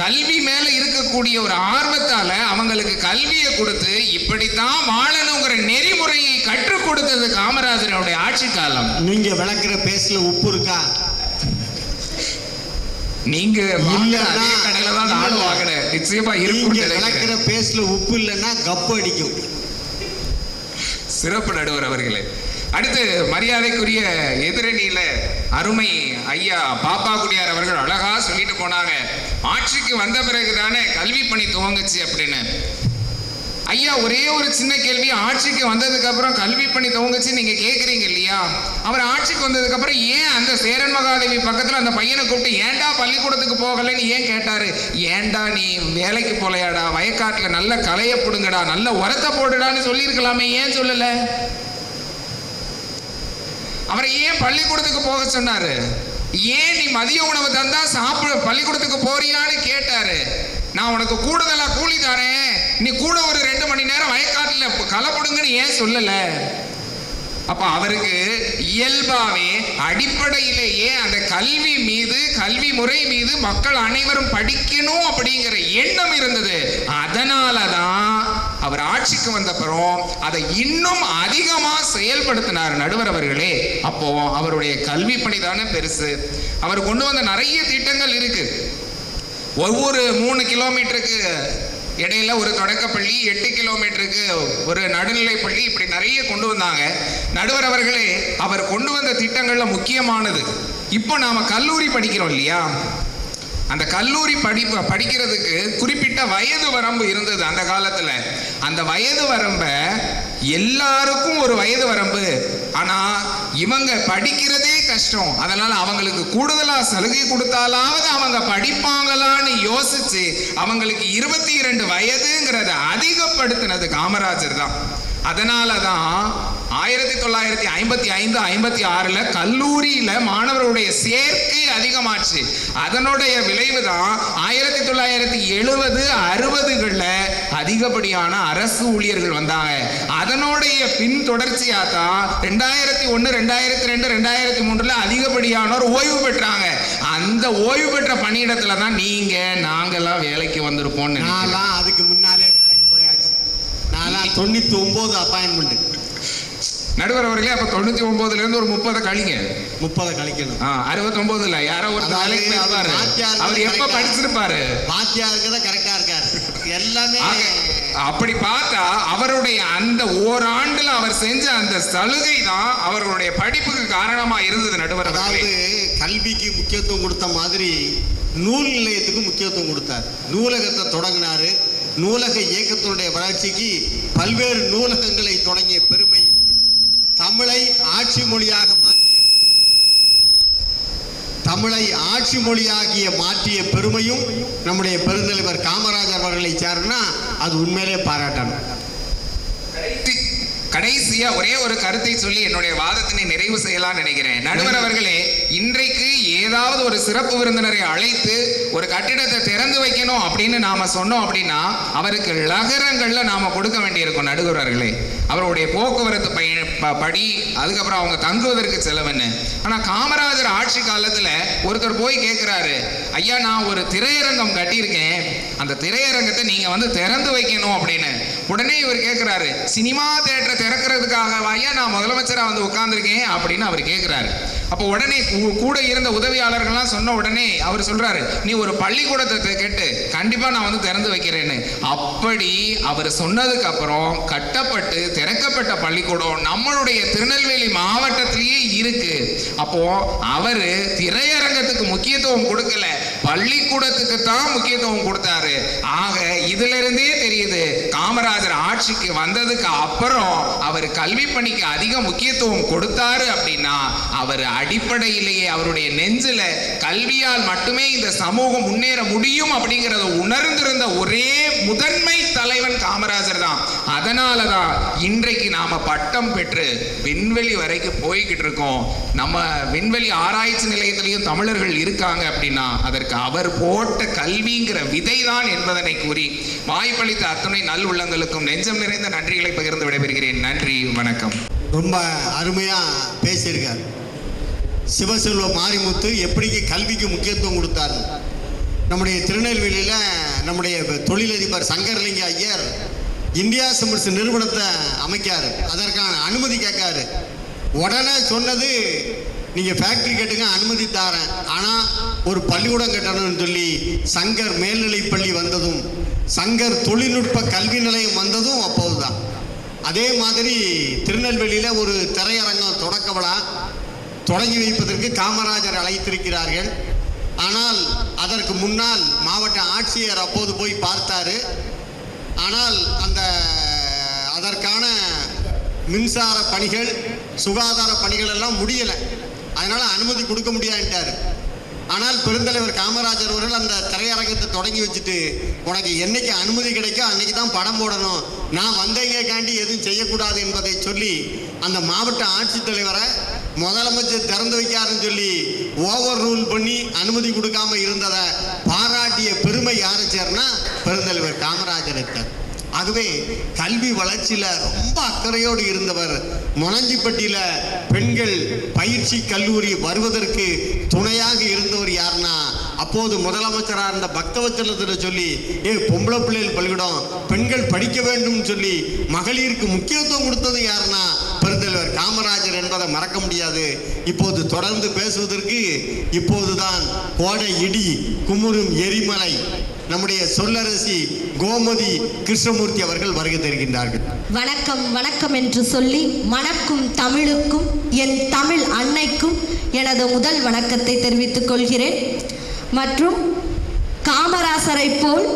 கல்வி மேல இருக்கக்கூடிய ஒரு ஆர்வத்தால அவங்களுக்கு கல்வியை கொடுத்து இப்படித்தான் வாழணுங்கிற நெறிமுறையை கற்றுக் கொடுத்தது காமராஜருடைய ஆட்சி காலம். நீங்க விளக்குற பேஸ்ல உப்பு இருக்கா? நீங்க கடையில தான் நானும் வாங்கினேன். நிச்சயமா இருக்கும். விளக்குற பேஸ்ல உப்பு இல்லைன்னா கப்பு அடிக்கும். சிறப்பு நடுவர் அவர்களே. அடுத்து மரியாதைக்குரிய எதிரணியில அருமை ஐயா பாப்பா குடியார் அவர்கள் அழகா சொல்லிட்டு போனாங்க. ஆட்சிக்கு வந்த பிறகு தானே கல்வி பணி துவங்குச்சு அப்படின்னு. ஐயா, ஒரே ஒரு சின்ன கேள்வி. ஆட்சிக்கு வந்ததுக்கு அப்புறம் கல்வி பணி துவங்குச்சு நீங்க கேக்குறீங்க இல்லையா? அவர் ஆட்சிக்கு வந்ததுக்கு அப்புறம் ஏன் அந்த சேரன் மகாதேவி பக்கத்துல அந்த பையனை கூப்பிட்டு ஏன்டா பள்ளிக்கூடத்துக்கு போகலன்னு ஏன் கேட்டாரு? ஏன்டா நீ வேலைக்கு போலையாடா, வயக்காட்டுல நல்ல களைய புடுங்கடா, நல்ல உரத்தை போடுடான்னு சொல்லியிருக்கலாமே, ஏன் சொல்லல? அவரை ஏன் பள்ளிக்கூடத்துக்கு போக சொன்னாரு? ஏன் நீ மதிய உணவு தந்தா சாப்பிட பள்ளிக்கூடத்துக்கு போறியான்னு கேட்டாரு. நான் உனக்கு கூடுதலா கூலி தரேன், நீ கூட ஒரு 2 மணி நேரம் வயக்காட்டுல களப்படுங்கன்னு ஏன் சொல்லல? அப்ப அவருக்கு இயல்பாவே அடிப்படையிலேயே அந்த கல்வி மீது, கல்வி முறை மீது மக்கள் அனைவரும் படிக்கணும் அப்படிங்கிற எண்ணம் இருந்தது. அதனாலதான் அவர் ஆட்சிக்கு வந்தப்புறம் அதை இன்னும் அதிகமா செயல்படுத்தினார் நடுவர் அவர்களே. அப்போ அவருடைய கல்வி பணி தானே பெருசு. அவர் கொண்டு வந்த நிறைய திட்டங்கள் இருக்கு. ஒவ்வொரு 3 கிலோமீட்டருக்கு இடையில ஒரு தொடக்கப்பள்ளி, 8 கிலோமீட்டருக்கு ஒரு நடுநிலைப் பள்ளி, இப்படி நிறைய கொண்டு வந்தாங்க. நடுவர் அவர்களே, அவர் கொண்டு வந்த திட்டங்கள்ல முக்கியமானது, இப்போ நாம கல்லூரி படிக்கிறோம் இல்லையா, அந்த கல்லூரி படிக்கிறதுக்கு குறிப்பிட்ட வயது வரம்பு இருந்தது அந்த காலத்துல. அந்த வயது வரம்ப எல்லாருக்கும் ஒரு வயது வரம்பு. ஆனா இவங்க படிக்கிறதே கஷ்டம், அதனால அவங்களுக்கு கூடுதலா சலுகை கொடுத்தாலாவது அவங்க படிப்பாங்களான்னு யோசிச்சு அவங்களுக்கு 22 வயதுங்கிறத அதிகப்படுத்தினது காமராஜர் தான். அதனாலதான் 1955-56 கல்லூரியில மாணவர்களுடைய சேர்க்கை அதிகமாச்சு. அதனுடைய விளைவு தான் 1970-60களில் அதிகப்படியான அரசு ஊழியர்கள் வந்தாங்க. அதனுடைய பின் தொடர்ச்சியா தான் 2001, 2002, 2003 அதிகப்படியானோர் ஓய்வு பெற்றாங்க. அந்த ஓய்வு பெற்ற பணியிடத்துல தான் நீங்க நாங்கெல்லாம் வேலைக்கு வந்திருப்போம். அதுக்கு முன்னாலே வேலைக்கு போயாச்சு. 99 அப்பாயின்மெண்ட். நடுவர் அவர்களே, அப்ப 99ல இருந்து ஒரு 30 கழிங்க. 30 கழிக்கணும். 69ல யாரோ ஒரு வேலைக்கு போயிருப்பாரு. அவர் எப்ப படிச்சிருப்பாரு? வாத்தியாருக்கு தான் கரெக்டா இருக்காரு எல்லாமே. அப்படி பார்த்தா அவருடைய அந்த ஓராண்டுல அவர் செஞ்ச அந்த சலுகை தான் அவர்களுடைய படிப்புக்கு காரணமா இருந்தது. நடுவர், அதாவது கல்விக்கு முக்கியத்துவம் கொடுத்த மாதிரி நூல் நிலையத்துக்கு முக்கியத்துவம் கொடுத்தார். நூலகத்தை தொடங்கினாரு. நூலக இயக்கத்தினுடைய வளர்ச்சிக்கு பல்வேறு நூலகங்களை தொடங்கிய பெருமை, தமிழை ஆட்சி மொழியாகிய மாற்றிய பெருமையும் நம்முடைய பெருந்தலைவர் காமராஜர் அவர்களை சேர்னா அது உண்மையிலே பாராட்டணும். கடைசியா ஒரே ஒரு கருத்தை சொல்லி என்னுடைய வாதத்தினை நிறைவு செய்யலாம் நினைக்கிறேன். நடுவர் அவர்களே, இன்றைக்கு ஏதாவது ஒரு சிறப்பு விருந்தினரை அழைத்து ஒரு கட்டிடத்தை திறந்து வைக்கணும் அப்படின்னு நாம சொன்னோம் அப்படின்னா அவருக்கு லகரங்கள்ல நாம கொடுக்க வேண்டியிருக்கும். நடுவர் அவர்களே, அவருடைய போக்குவரத்து படி, அதுக்கப்புறம் அவங்க தங்குவதற்கு செலவுன்னு. ஆனா காமராஜர் ஆட்சி காலத்துல ஒருத்தர் போய் கேட்கிறாரு, ஐயா நான் ஒரு திரையரங்கம் கட்டியிருக்கேன், அந்த திரையரங்கத்தை நீங்க வந்து திறந்து வைக்கணும் அப்படின்னு. உடனே இவர் கேட்கிறாரு, சினிமா தியேட்டரை திறக்கிறதுக்காக ஐயா நான் முதலமைச்சரா வந்து உட்கார்ந்துருக்கேன் அப்படின்னு அவர் கேட்கிறாரு. அப்போ உடனே கூட இருந்த உதவியாளர்கள்லாம் சொன்ன உடனே அவர் சொல்றாரு, நீ ஒரு பள்ளிக்கூடத்தை கேட்டு கண்டிப்பா நான் வந்து திறந்து வைக்கிறேன்னு. அப்படி அவர் சொன்னதுக்கு அப்புறம் கட்டப்பட்டு திறக்கப்பட்ட பள்ளிக்கூடம் நம்மளுடைய திருநெல்வேலி மாவட்டத்திலேயே இருக்கு. அப்போ அவரு திரையரங்கத்துக்கு முக்கியத்துவம் கொடுக்கல, பள்ளிக்கூடத்துக்கு தான் முக்கியத்துவம் கொடுத்தாரு. ஆக இதுல இருந்தே தெரியுது, காமராஜர் ஆட்சிக்கு வந்ததுக்கு அப்புறம் அவர் கல்வி பணிக்கு அதிக முக்கியத்துவம் கொடுத்தாரு அப்படின்னா அவர் அடிப்படையிலேயே அவருடைய நெஞ்சில கல்வியால் மட்டுமே இந்த சமூகம் முன்னேற முடியும் அப்படிங்கறத உணர்ந்திருந்த ஒரே முதன்மை தலைவன் காமராஜர் தான். அதனாலதான் இன்றைக்கு நாம பட்டம் பெற்று விண்வெளி வரைக்கும் போய்கிட்டு இருக்கோம். நம்ம விண்வெளி ஆராய்ச்சி நிலையத்திலையும் தமிழர்கள் இருக்காங்க அப்படின்னா அதற்கு அவர் போட்ட கல்விங்கிற விதைதான் என்பதனை கூறி வாய்ப்பளித்த அத்துணை நல் உள்ளங்களுக்கும் நெஞ்சம் நிறைந்த நன்றிகளை பகிர்ந்து விடைபெறுகிறேன். நன்றி, வணக்கம். ரொம்ப அருமையா பேசியிருக்கார். சிவசெல்வ மாரிமுத்து எப்படிக்கு கல்விக்கு முக்கியத்துவம் கொடுத்தார். நம்முடைய திருநெல்வேலியில் நம்முடைய தொழிலதிபர் சங்கர்லிங்க ஐயர் இந்தியா சிமெண்ட்ஸ் நிறுவனத்தை அமைக்காரு. அதற்கான அனுமதி கேட்காரு. உடனே சொன்னது, நீங்கள் ஃபேக்ட்ரி கேட்டுங்க, அனுமதி தாரேன், ஆனால் ஒரு பள்ளிக்கூடம் கட்டணும்னு சொல்லி சங்கர் மேல்நிலைப் பள்ளி வந்ததும் சங்கர் தொழில்நுட்ப கல்வி நிலையம் வந்ததும் அப்போதுதான். அதே மாதிரி திருநெல்வேலியில் ஒரு திரையரங்கம் தொடக்க விழா தொடங்கி வைப்பதற்கு காமராஜர் அழைத்திருக்கிறார்கள். ஆனால் அதற்கு முன்னால் மாவட்ட ஆட்சியர் அப்போது போய் பார்த்தாரு. ஆனால் அதற்கான மின்சார பணிகள், சுகாதார பணிகள் எல்லாம் முடியலை. அதனால் அனுமதி கொடுக்க முடியாதுட்டார். ஆனால் பெருந்தலைவர் காமராஜர் அவர்கள் அந்த திரையரங்கத்தை தொடங்கி வச்சுட்டு, உனக்கு என்னைக்கு அனுமதி கிடைக்கோ அன்னைக்கு தான் படம் போடணும், நான் வந்தேங்காண்டி எதுவும் செய்யக்கூடாது என்பதை சொல்லி அந்த மாவட்ட ஆட்சித்தலைவரை முதலமைச்சர் திறந்து வைக்காருன்னு சொல்லி ஓவர் ரூல் பண்ணி அனுமதி கொடுக்காம இருந்ததை பாராட்டிய பெருமை யாரை சேர்னா பெருந்தலைவர் காமராஜர். ஆகவே கல்வி வளர்ச்சியில் ரொம்ப அக்கறையோடு இருந்தவர். மொனஞ்சிப்பட்டியில் பெண்கள் பயிற்சி கல்லூரி வருவதற்கு துணையாக இருந்தவர் யாருன்னா அப்போது முதலமைச்சராக இருந்த பக்தவச்சலத்தில் சொல்லி பொம்பளை பிள்ளைகள் பள்ளிக்கூடம், பெண்கள் படிக்க வேண்டும் சொல்லி மகளிருக்கு முக்கியத்துவம் கொடுத்தது யாருன்னா பெருந்தலைவர் காமராஜர் என்பதை மறக்க முடியாது. இப்போது தொடர்ந்து பேசுவதற்கு இப்போதுதான் கோடை இடி குமுறும் எரிமலை நம்முடைய சொல்லரசி கோமதி கிருஷ்ணமூர்த்தி அவர்கள் வருகை தருகின்றார்கள். வணக்கம் வணக்கம் என்று சொல்லி மணக்கும் தமிழுக்கும் என் தமிழ் அன்னைக்கும் எனது முதல் வணக்கத்தை தெரிவித்துக் கொள்கிறேன். மற்றும் காமராசரை போல்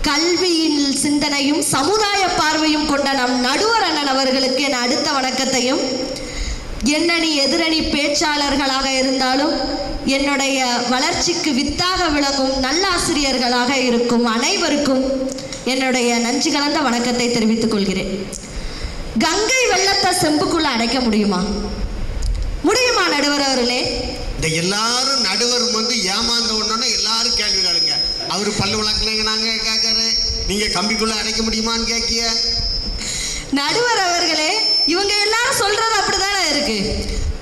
கல்வியின் சிந்தனையும் சமுதாய பார்வையும் கொண்ட நம் நடுவர் அண்ணன் அவர்களுக்கு என் அடுத்த வணக்கத்தையும், எண்ணணி எதிரணி பேச்சாளர்களாக இருந்தாலும் என்னுடைய வளர்ச்சிக்கு வித்தாக விளங்கும் நல்லாசிரியர்களாக இருக்கும் அனைவருக்கும் என்னுடைய நன்றி கலந்த வணக்கத்தை தெரிவித்துக் கொள்கிறேன். கங்கை வெள்ளத்தை செம்புக்குள்ள அடைக்க முடியுமா? முடியுமா நடுவர் அவர்களே? இந்த எல்லாரும் நடுவர் ஏமாந்த உடனே எல்லாரும் கேள்வி கேளுங்க. அவரு பல்லு விளக்கலைங்க நாங்க கேட்கறது, நீங்க கம்பிக்குள்ள அடைக்க முடியுமான்னு கேட்கிய நடுவர் அவர்களே, இவங்க எல்லாரும் சொல்றது அப்படிதானே இருக்கு.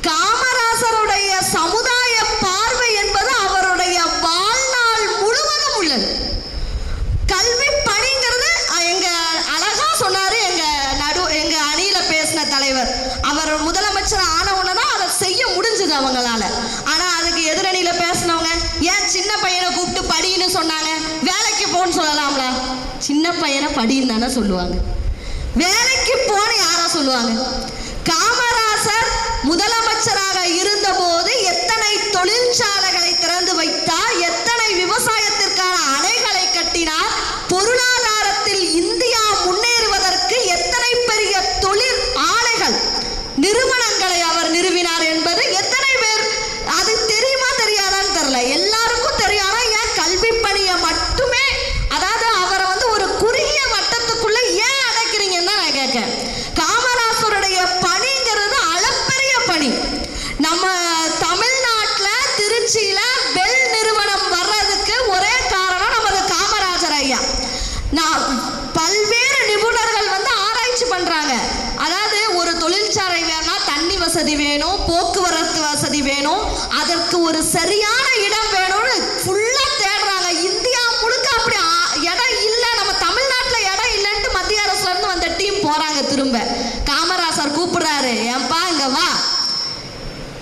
காமராசருடைய சமுதாய பார்வை என்பது அவருடைய வாழ்நாள் முழுவதும் உள்ளது. கல்வி பணிங்கிறது எங்க அழகா சொன்னாரு எங்க அணியில பேசின தலைவர். அவர் முதலமைச்சர் ஆன உடனேதான் அதை செய்ய முடிஞ்சது அவங்களால. ஆனா அதுக்கு எதிரணியில பேசினவங்க ஏன் சின்ன பையனை கூப்பிட்டு படின்னு சொன்னாங்க? வேலைக்கு போன்னு சொல்லலாம்ல? சின்ன பையனை படின்னு தானே சொல்லுவாங்க, வேலைக்கு போன்னு யாரா சொல்லுவாங்க? காமராசர் முதலமைச்சராக இருந்தபோது எத்தனை தொழிற்சாலைகளை திறந்து வைத்தார், எத்தனை விவசாயத்திற்கான அணைகளை கட்டினார், பொருளாதாரத்தில் இந்தியா முன்னேறுவதற்கு எத்தனை பெரிய தொழில் ஆலைகள் நிறுவனங்களை அவர் நிறுவினார் என்பது எத்தனை பேர் அது தெரியுமா தெரியாதான்னு தெரியல. எல்லாருக்கும் தெரியும். ஏன் கல்வி பணியை மட்டுமே, அதாவது அவரை ஒரு குறுகிய வட்டத்துக்குள்ள ஏன் அடைக்கிறீங்கன்னு தான் நான் கேட்கிறேன். காமராசருடைய பணிங்கிறது அளப்பெரிய பணி. நம்ம தமிழ்நாட்டில் திருச்சியில பெல் நிறுவனம் வர்றதுக்கு ஒரே காரணம் நமது காமராஜர் ஐயா. நான் பல்வேறு நிபுணர்கள் ஆராய்ச்சி பண்றாங்க. அதாவது ஒரு தொழிற்சாலை வேணும்னா தண்ணி வசதி வேணும், போக்குவரத்து வசதி வேணும், அதற்கு ஒரு சரியான இடம் வேணும்னு ஃபுல்லா தேடுறாங்க. இந்தியா முழுக்க அப்படி இடம் இல்லை, நம்ம தமிழ்நாட்டில் இடம் இல்லைன்ட்டு மத்திய அரசுல இருந்து வந்த டீம் போறாங்க. திரும்ப காமராசர் கூப்பிடுறாரு, ஏன்பா இங்க வா,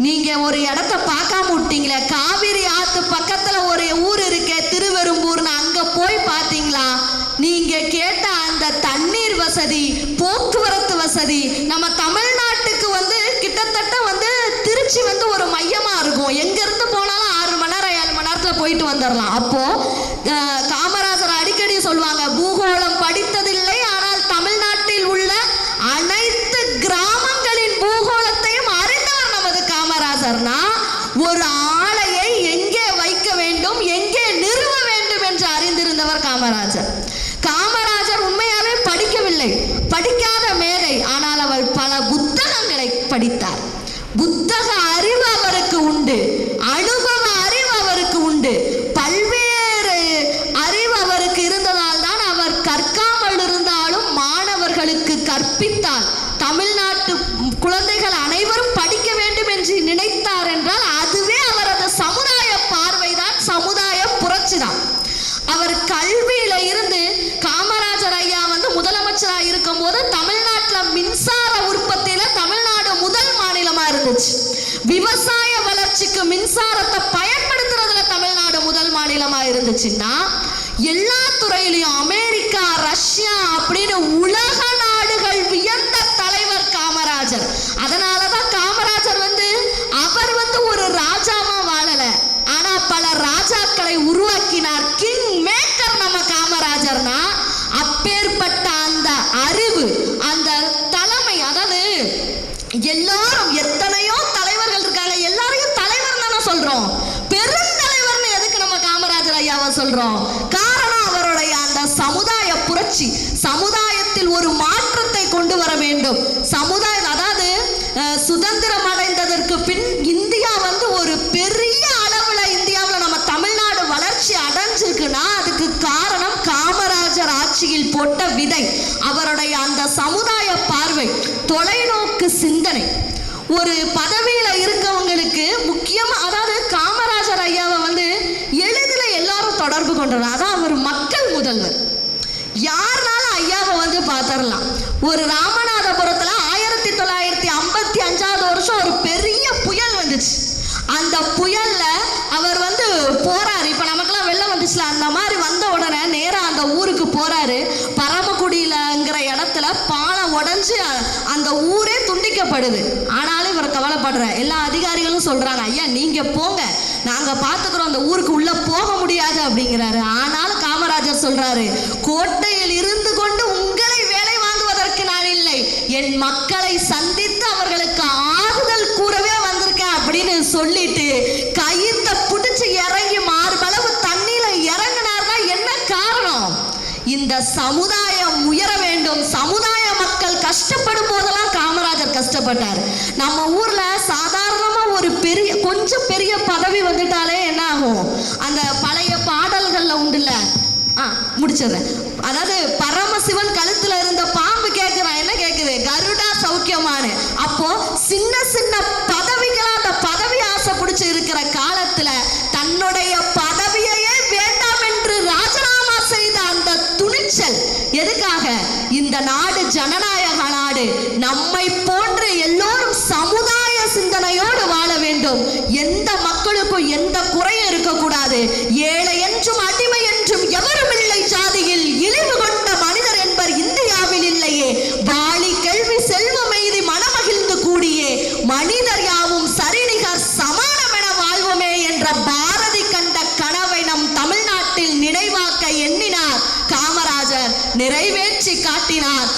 நீங்க ஒரு இடத்த பார்க்காம விட்டீங்களே, காவிரி ஆத்து பக்கத்துல ஒரு ஊர் இருக்கே திருவெரும்பூர்னு, அங்க போய் பார்த்தீங்களா? நீங்க கேட்ட அந்த தண்ணீர் வசதி, போக்குவரத்து வசதி நம்ம தமிழ்நாட்டுக்கு கிட்டத்தட்ட திருச்சி ஒரு மையமா இருக்கும். எங்க இருந்து போனாலும் 6 மணி நேரம் 7 மணி நேரத்துல போயிட்டு வந்துடலாம். அப்போ காமராஜர் அடிக்கடி சொல்லுவாங்க, பூகோளம் படித்ததில்லை, ஆனால் தமிழ்நாட்டில் உள்ள அனைத்து கிராமங்களின் பூகோளத்தையும் அறிந்தவர் நமது காமராஜர்னா, ஒரு ஆலையை எங்கே வைக்க வேண்டும், எங்கே நிறுவ வேண்டும் என்று அறிந்திருந்தவர் காமராஜர். காமராஜர் உண்மையாவே படிக்கவில்லை, படிக்காத மேதை. ஆனால் அவர் பல புத்தகங்களை படித்தார். புத்தக அறிவு அவருக்கு உண்டு, அனுபவ அறிவு அவருக்கு உண்டு, பல்வேறு அறிவு அவருக்கு இருந்ததால் தான் அவர் கற்காமல் இருந்தாலும் மாணவர்களுக்கு கற்பித்தார். தமிழ்நாட்டு குழந்தைகள் அனைவரும் படிக்க வேண்டும் என்று நினைத்தார் என்றால் அதுவே அவரது சமுதாய பார்வைதான், சமுதாய புரட்சி தான். அவர் கல்வியில இருந்து காமராஜர் ஐயா முதலமைச்சராக இருக்கும் போது தமிழ்நாட்டில் மின்சார உற்பத்தியில தமிழ்நாடு முதல் மாநிலமா இருந்துச்சு. விவசாய வளர்ச்சிக்கு மின்சாரத்தை பயன்படுத்துறதுல தமிழ்நாடு முதல் மாநிலமா இருந்துச்சுன்னா, எல்லா துறையிலையும் அமெரிக்கா, ரஷ்யா அப்படின்னு உலக நாடுகள் வியந்த தலைவர் காமராஜர். அதனாலதான் காமராஜர் அவர் ஒரு ராஜாவா வாழல, ஆனா பல ராஜ சொல்றோம்? காரணம் அவருடைய அந்த சமுதாய புரட்சி. சமுதாயத்தில் ஒரு மாற்றத்தை கொண்டு வர வேண்டும். அதாவது சுதந்திரம் அடைந்ததற்கு பின் இந்தியா ஒரு பெரிய அளவுல இந்தியாவில் நம்ம தமிழ்நாடு வளர்ச்சி அடைஞ்சிருக்குன்னா அதுக்கு காரணம் காமராஜர் ஆட்சியில் போட்ட விதை. அவருடைய அந்த சமுதாய பார்வை, தொலைநோக்கு சிந்தனை. ஒரு பதவியில இருக்கவங்களுக்கு முக்கியமா, அதாவது காமராஜர் ஐயாவை எளிதில் எல்லாரும் தொடர்பு கொண்டார். அதான் அவர் மக்கள் முதல்வர். யாருனாலும் ஐயாவை பார்த்துடலாம். ஒரு ராமநாதபுரத்துல 1955 வருஷம் ஒரு பெரிய புயல் வந்துச்சு. அந்த புயல்ல அவர் போறாரு. இப்ப நமக்கெல்லாம் வெள்ளம் வந்துச்சுல, அந்த மாதிரி வந்த உடனே நேரா அந்த ஊருக்கு போறாரு. பரமக்குடியிலங்கிற இடத்துல பாலம் உடைஞ்சு அந்த ஊரே துண்டிக்கப்படுது. ஆனாலும் இவர் கவலைப்படுற. எல்லா அதிகாரிகளும் சொல்றாங்க, ஐயா நீங்க போங்க, நாங்க பாத்துக்கிறோம், அந்த ஊருக்கு உள்ள போக முடியாது அப்படிங்கிறாரு. ஆனாலும் காமராஜர் சொல்றாரு, கோட்டையில் இருந்து கொண்டு உங்களை வேலை வாங்குவதற்கு நான் இல்லை, என் மக்களை சந்தித்து அவர்களுக்கு ஆறுதல் கூறவே வந்திருக்கேன் அப்படின்னு சொல்லிட்டு கயித்தை பிடிச்சு இறங்கி மார்பளவு தண்ணியில இறங்கினார்னா என்ன காரணம்? இந்த சமுதாயம் உயர வேண்டும். சமுதாய மக்கள் கஷ்டப்படும் போதெல்லாம் காமராஜர் கஷ்டப்பட்டார். நம்ம ஊர்ல சாதாரணமா ஒரு கொஞ்சம் பெரிய பதவி வந்துட்டாலே என்ன ஆகும்? அந்த பழைய பாடல்கள்ல உண்டுல்ல, முடிச்சிடுறேன். அதாவது பரமசிவன் கழுத்துல இருந்த பாம்பு கேட்கிறான், என்ன கேட்குது? கருடா சௌக்கியமானு. அப்போ சின்ன சின்ன பதவிகளா அந்த பதவி ஆசை பிடிச்சு இருக்கிற காலத்துல தன்னுடைய பதவியையே வேண்டாம் என்று ராஜினாமா செய்த அந்த துணிச்சல் எதுக்காக? இந்த நாடு ஜனநாயக நாடு. நம்மை போன்ற எல்லோரும் சமுதாய சிந்தனையோடு வாழ வேண்டும். எந்த மக்களுக்கும் எந்த குறையும் இருக்கக்கூடாது. ஏழை என்றும் அடிமை என்றும் எவரும் இல்லை ஜாதியில், இழிவு கொண்ட மனிதர் என்பர் இந்தியாவில் இல்லையே, வாழி கல்வி செல்வம் எய்தி மனமகிழ்ந்து கூடியே, மனிதர் யாவும் சரிநிகர் சமானம் என வாழ்வோமே என்ற பாரதி கண்ட கனவை நம் தமிழ்நாட்டில் நினைவாக்க எண்ணினார் காமராஜர், நிறைவேற்றி காட்டினார்.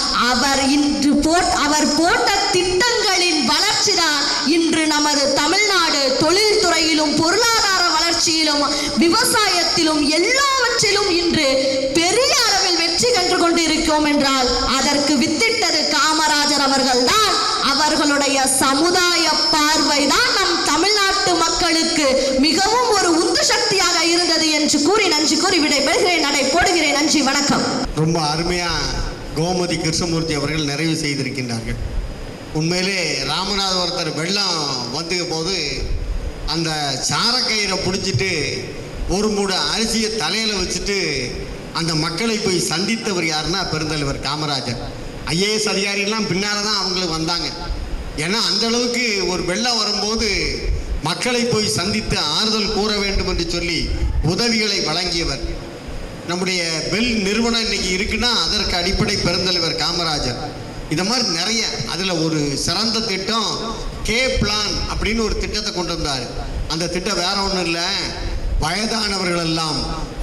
அவர் போட்ட திட்டங்களின் வளர்ச்சிதான் இன்று நமது தமிழ்நாடு தொழில்துறையிலும் பொருளாதார வளர்ச்சியிலும் விவசாயத்திலும் எல்லாவற்றிலும் இன்று பெரிய அளவில் வெற்றி கண்டு கொண்டிருக்கிறோம் என்றால் அதற்கு வித்திட்டது காமராஜர் அவர்கள்தான். அவர்களுடைய சமுதாய பார்வைதான் நம் தமிழ்நாட்டு மக்களுக்கு மிகவும் ஒரு உந்து சக்தியாக இருந்தது என்று கூறி நன்றி கூறி விடைபெறுகிறேன். நடை போடுகிறேன். நன்றி, வணக்கம். ரொம்ப அருமையா கோமதி கிருஷ்ணமூர்த்தி அவர்கள் நிறைவு செய்திருக்கின்றார்கள். உண்மையிலே ராமநாதபுரத்தில் வெள்ளம் வந்த போது அந்த சாரக்கயிறை பிடிச்சிட்டு ஒரு மூட அரிசியை தலையில் வச்சுட்டு அந்த மக்களை போய் சந்தித்தவர் யாருன்னா பெருந்தலைவர் காமராஜர். ஐஏஎஸ் அதிகாரிகள்லாம் பின்னால் தான் அவங்களுக்கு வந்தாங்க. ஏன்னா அந்த அளவுக்கு ஒரு வெள்ளம் வரும்போது மக்களை போய் சந்தித்து ஆறுதல் கூற வேண்டும் என்று சொல்லி உதவிகளை வழங்கியவர். நம்முடைய பெல் நிறுவனம் இன்னைக்கு இருக்குன்னா அதற்கு அடிப்படை பெருந்தலைவர் காமராஜர். இந்த மாதிரி நிறைய, அதில் ஒரு சிறந்த திட்டம் கே பிளான் அப்படின்னு ஒரு திட்டத்தை கொண்டு வந்தார். அந்த திட்டம் வேற ஒன்றும் இல்லை, வயதானவர்கள் எல்லாம்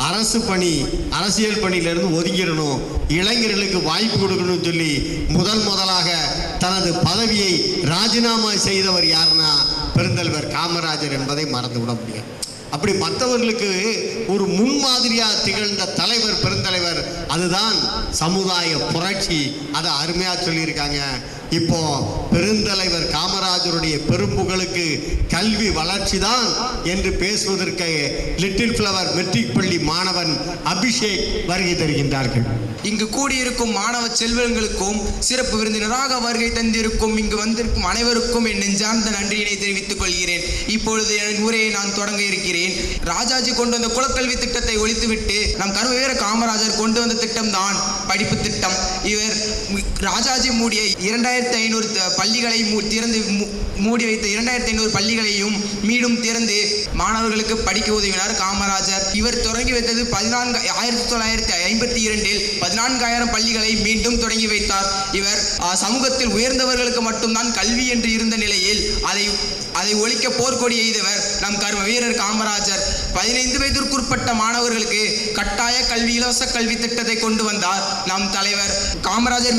அரசு பணி அரசியல் பணியிலிருந்து ஒதுங்கிடணும், இளைஞர்களுக்கு வாய்ப்பு கொடுக்கணும்னு சொல்லி முதலாக தனது பதவியை ராஜினாமா செய்தவர் யாருன்னா பெருந்தலைவர் காமராஜர் என்பதை மறந்துவிட முடியாது. அப்படி மற்றவர்களுக்கு ஒரு முன்மாதிரியாக திகழ்ந்த தலைவர் பெருந்தலைவர். அதுதான் சமுதாய புரட்சி. அதை அருமையாக சொல்லியிருக்காங்க. இப்போ பெருந்தலைவர் காமராஜருடைய பெரும்புகளுக்கு கல்வி வளர்ச்சி தான் என்று பேசுவதற்கு லிட்டில் ஃப்ளவர் மெட்ரிக் பள்ளி மாணவன் அபிஷேக் வருகை தருகின்றார்கள். இங்கு கூடியிருக்கும் மாணவ செல்வங்களுக்கும் சிறப்பு விருந்தினராக வருகை தந்திருக்கும் இங்கு வந்திருக்கும் அனைவருக்கும் என் நெஞ்சார்ந்த நன்றியினை தெரிவித்துக் கொள்கிறேன். இப்பொழுது என் உரையை நான் தொடங்க இருக்கிறேன். ராஜாஜி கொண்டு வந்த குலக்கல்வி திட்டத்தை ஒழித்துவிட்டு நம் கருவேற காமராஜர் கொண்டு வந்த திட்டம் தான் படிப்பு திட்டம். இவர் ராஜாஜி மூடிய 2500 பள்ளிகளை மூடி வைத்த 2500 பள்ளிகளையும் மீண்டும் திறந்து மாணவர்களுக்கு படிக்க உதவினார் காமராஜர். இவர் தொடங்கி வைத்தது 1952 14,000 பள்ளிகளை மீண்டும் தொடங்கி வைத்தார். இவர் சமூகத்தில் உயர்ந்தவர்களுக்கு மட்டும்தான் கல்வி என்று இருந்த நிலையில் அதை ஒழிக்க போர்க்கொடி எய்தவர் நம் கர்ம வீரர் காமராஜர். 15 வயதிற்குட்பட்ட மாணவர்களுக்கு கட்டாய கல்வி இலவச கல்வி திட்டத்தை கொண்டு வந்தார் நம் தலைவர் காமராஜர்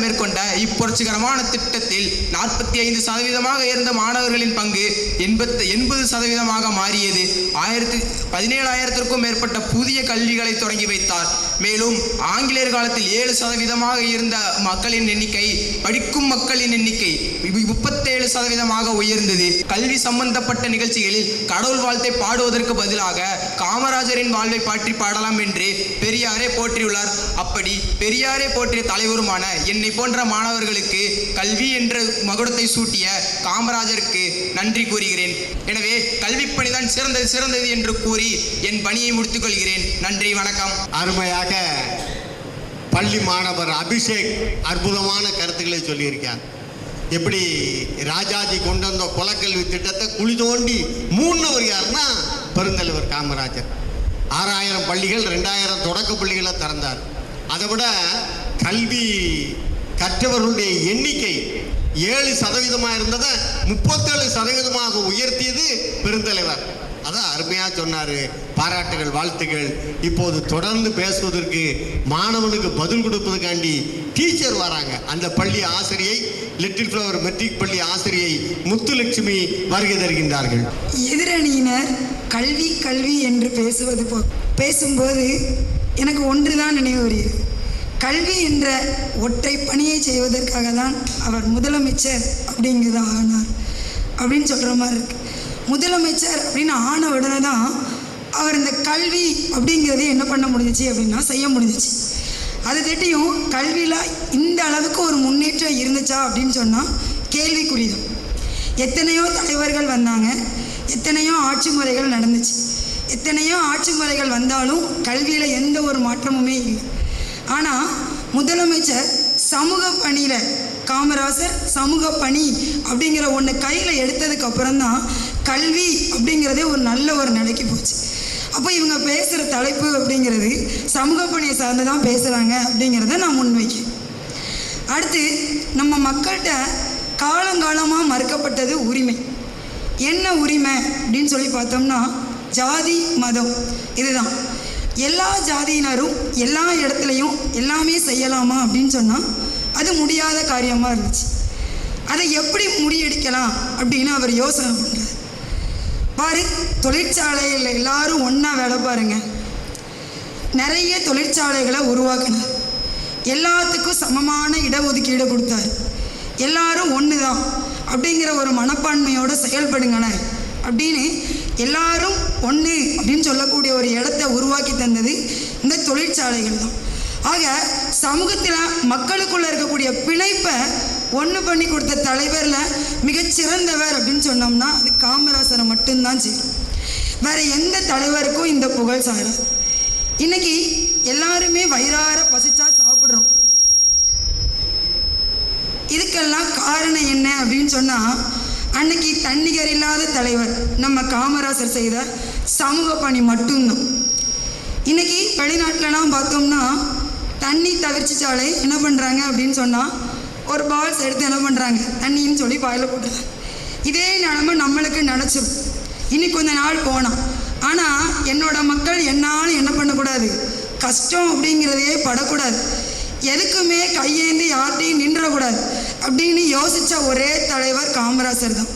மேற்கொண்ட இப்புரட்சிகரமான திட்டத்தில் 45% இருந்த மாணவர்களின் பங்கு 80% மாறியது. 17,000க்கும் மேற்பட்ட புதிய கல்விகளை தொடங்கி வைத்தார். மேலும் ஆங்கிலேயர் காலத்தில் 7% இருந்த மக்களின் எண்ணிக்கை, படிக்கும் மக்களின் எண்ணிக்கை 37% உயர்ந்தது. கல்வி சம்பந்தப்பட்ட நிகழ்ச்சிகளில் கடவுள் வாழ்த்தை பாடுவதற்கு பதிலாக காமராஜரின் வாழ்வை பற்றி பாடலாம் என்று பெரியாரே போற்றியுள்ளார். அப்படி பெரியாரே போற்றிய தலைவருமான என்னை போன்ற மாணவர்களுக்கு கல்வி என்ற மகுடத்தை சூட்டிய காமராஜருக்கு நன்றி கூறுகிறேன். எனவே கல்வி பணிதான் சிறந்தது என்று கூறி என் பணியை முடித்துக் கொள்கிறேன். நன்றி, வணக்கம். அருமையாக பள்ளி மாணவர் அபிஷேக் அற்புதமான கருத்துக்களை சொல்லியிருக்கார். எப்படி ராஜாஜி கொண்டு வந்த குலக்கல்வி திட்டத்தை குழி தோண்டி மூணவர் யாருன்னா பெருந்தலைவர் காமராஜர். 6000 பள்ளிகள், 2000 தொடக்க பள்ளிகளை திறந்தார். அதை விட கல்வி கற்றவர்களுடைய எண்ணிக்கை 7% இருந்ததை 37% உயர்த்தியது பெருந்தலைவர். அதான் அருமையாக சொன்னார். பாராட்டுகள், வாழ்த்துகள். இப்போது தொடர்ந்து பேசுவதற்கு, மாணவனுக்கு பதில் கொடுப்பதற்காண்டி டீச்சர் வராங்க. அந்த பள்ளி ஆசிரியை, லிட்டில் ஃப்ளவர் மெட்ரிக் பள்ளி ஆசிரியை முத்துலட்சுமி வருகை தருகின்றார்கள். எதிரணியினர் கல்வி கல்வி என்று பேசும்போது எனக்கு ஒன்று தான் நினைவு வருகிறது. கல்வி என்ற ஒற்றை பணியை செய்வதற்காக தான் அவர் முதலமைச்சர் அப்படிங்கிறது ஆனார் அப்படின்னு சொல்கிற மாதிரி இருக்கு. முதலமைச்சர் அப்படின்னு ஆன உடனே தான் அவர் இந்த கல்வி அப்படிங்கிறது என்ன பண்ண முடிஞ்சிச்சு அப்படின்னா செய்ய முடிஞ்சிச்சு. அதை தட்டியும் கல்வியில் இந்த அளவுக்கு ஒரு முன்னேற்றம் இருந்துச்சா அப்படின்னு சொன்னால் கேள்விக்குறிதான். எத்தனையோ தலைவர்கள் வந்தாங்க, எத்தனையோ ஆட்சி முறைகள் நடந்துச்சு. எத்தனையோ ஆட்சி முறைகள் வந்தாலும் கல்வியில் எந்த ஒரு மாற்றமுமே இல்லை. ஆனால் முதலமைச்சர் சமூக பணியில், காமராஜர் சமூக பணி அப்படிங்கிற ஒன்று கையில் எடுத்ததுக்கு அப்புறம்தான் கல்வி அப்படிங்கிறதே ஒரு நல்ல ஒரு நிலைக்கு போச்சு. அப்போ இவங்க பேசுகிற தலைப்பு அப்படிங்கிறது சமூக பணியை சார்ந்து தான் பேசுகிறாங்க அப்படிங்கிறத நான் முன்வைக்கிறேன். அடுத்து, நம்ம மக்கள்கிட்ட காலங்காலமாக மறுக்கப்பட்டது உரிமை. என்ன உரிமை அப்படின்னு சொல்லி பார்த்தோம்னா ஜாதி, மதம், இதுதான். எல்லா ஜாதியினரும் எல்லா இடத்துலையும் எல்லாமே செய்யலாமா அப்படின்னு சொன்னால் அது முடியாத காரியமாக இருந்துச்சு. அதை எப்படி முறியடிக்கலாம் அப்படின்னு அவர் யோசனை பண்ணுறாரு. பாரு, தொழிற்சாலையில் எல்லாரும் ஒன்றா வேலை பாருங்க. நிறைய தொழிற்சாலைகளை உருவாக்கினார். எல்லாத்துக்கும் சமமான இடஒதுக்கீடு கொடுத்தாரு. எல்லாரும் ஒன்று தான் அப்படிங்கிற ஒரு மனப்பான்மையோடு செயல்படுங்களேன் அப்படின்னு எல்லாரும் ஒன்று அப்படின்னு சொல்லக்கூடிய ஒரு இடத்தை உருவாக்கி தந்தது இந்த தொழிற்சாலைகள் தான். ஆக சமூகத்தில் மக்களுக்குள்ளே இருக்கக்கூடிய பிணைப்பை ஒன்று பண்ணி கொடுத்த தலைவரில் மிகச்சிறந்தவர் அப்படின்னு சொன்னோம்னா அது காமராசரை மட்டும்தான் செய்யும். வேறு எந்த தலைவருக்கும் இந்த புகழ் சாராது. இன்னைக்கு எல்லாருமே வயிறார பசிச்சா சாப்பிட்றோம். இதுக்கெல்லாம் காரணம் என்ன அப்படின்னு சொன்னால் அன்னைக்கு தன்னிகர் இல்லாத தலைவர் நம்ம காமராசர் செய்த சமூக பணி மட்டும்தான். இன்னைக்கு வெளிநாட்டிலலாம் பார்த்தோம்னா தண்ணி தவிர்ச்சிச்சாலே என்ன பண்ணுறாங்க அப்படின்னு சொன்னால் ஒரு பால்ஸ் எடுத்து என்ன பண்ணுறாங்க, தண்ணின்னு சொல்லி வாயில் போட்டுறாங்க. இதே நிலமை நம்மளுக்கு நினச்சிரும் இன்னைக்கு கொஞ்ச நாள் போனால். ஆனால் என்னோட மக்கள் என்னாலும் என்ன பண்ணக்கூடாது, கஷ்டம் அப்படிங்கிறதையே படக்கூடாது, எதுக்குமே கையேந்தி யார்ட்டையும் நின்றக்கூடாது அப்படின்னு யோசித்த ஒரே தலைவர் காமராசர் தான்.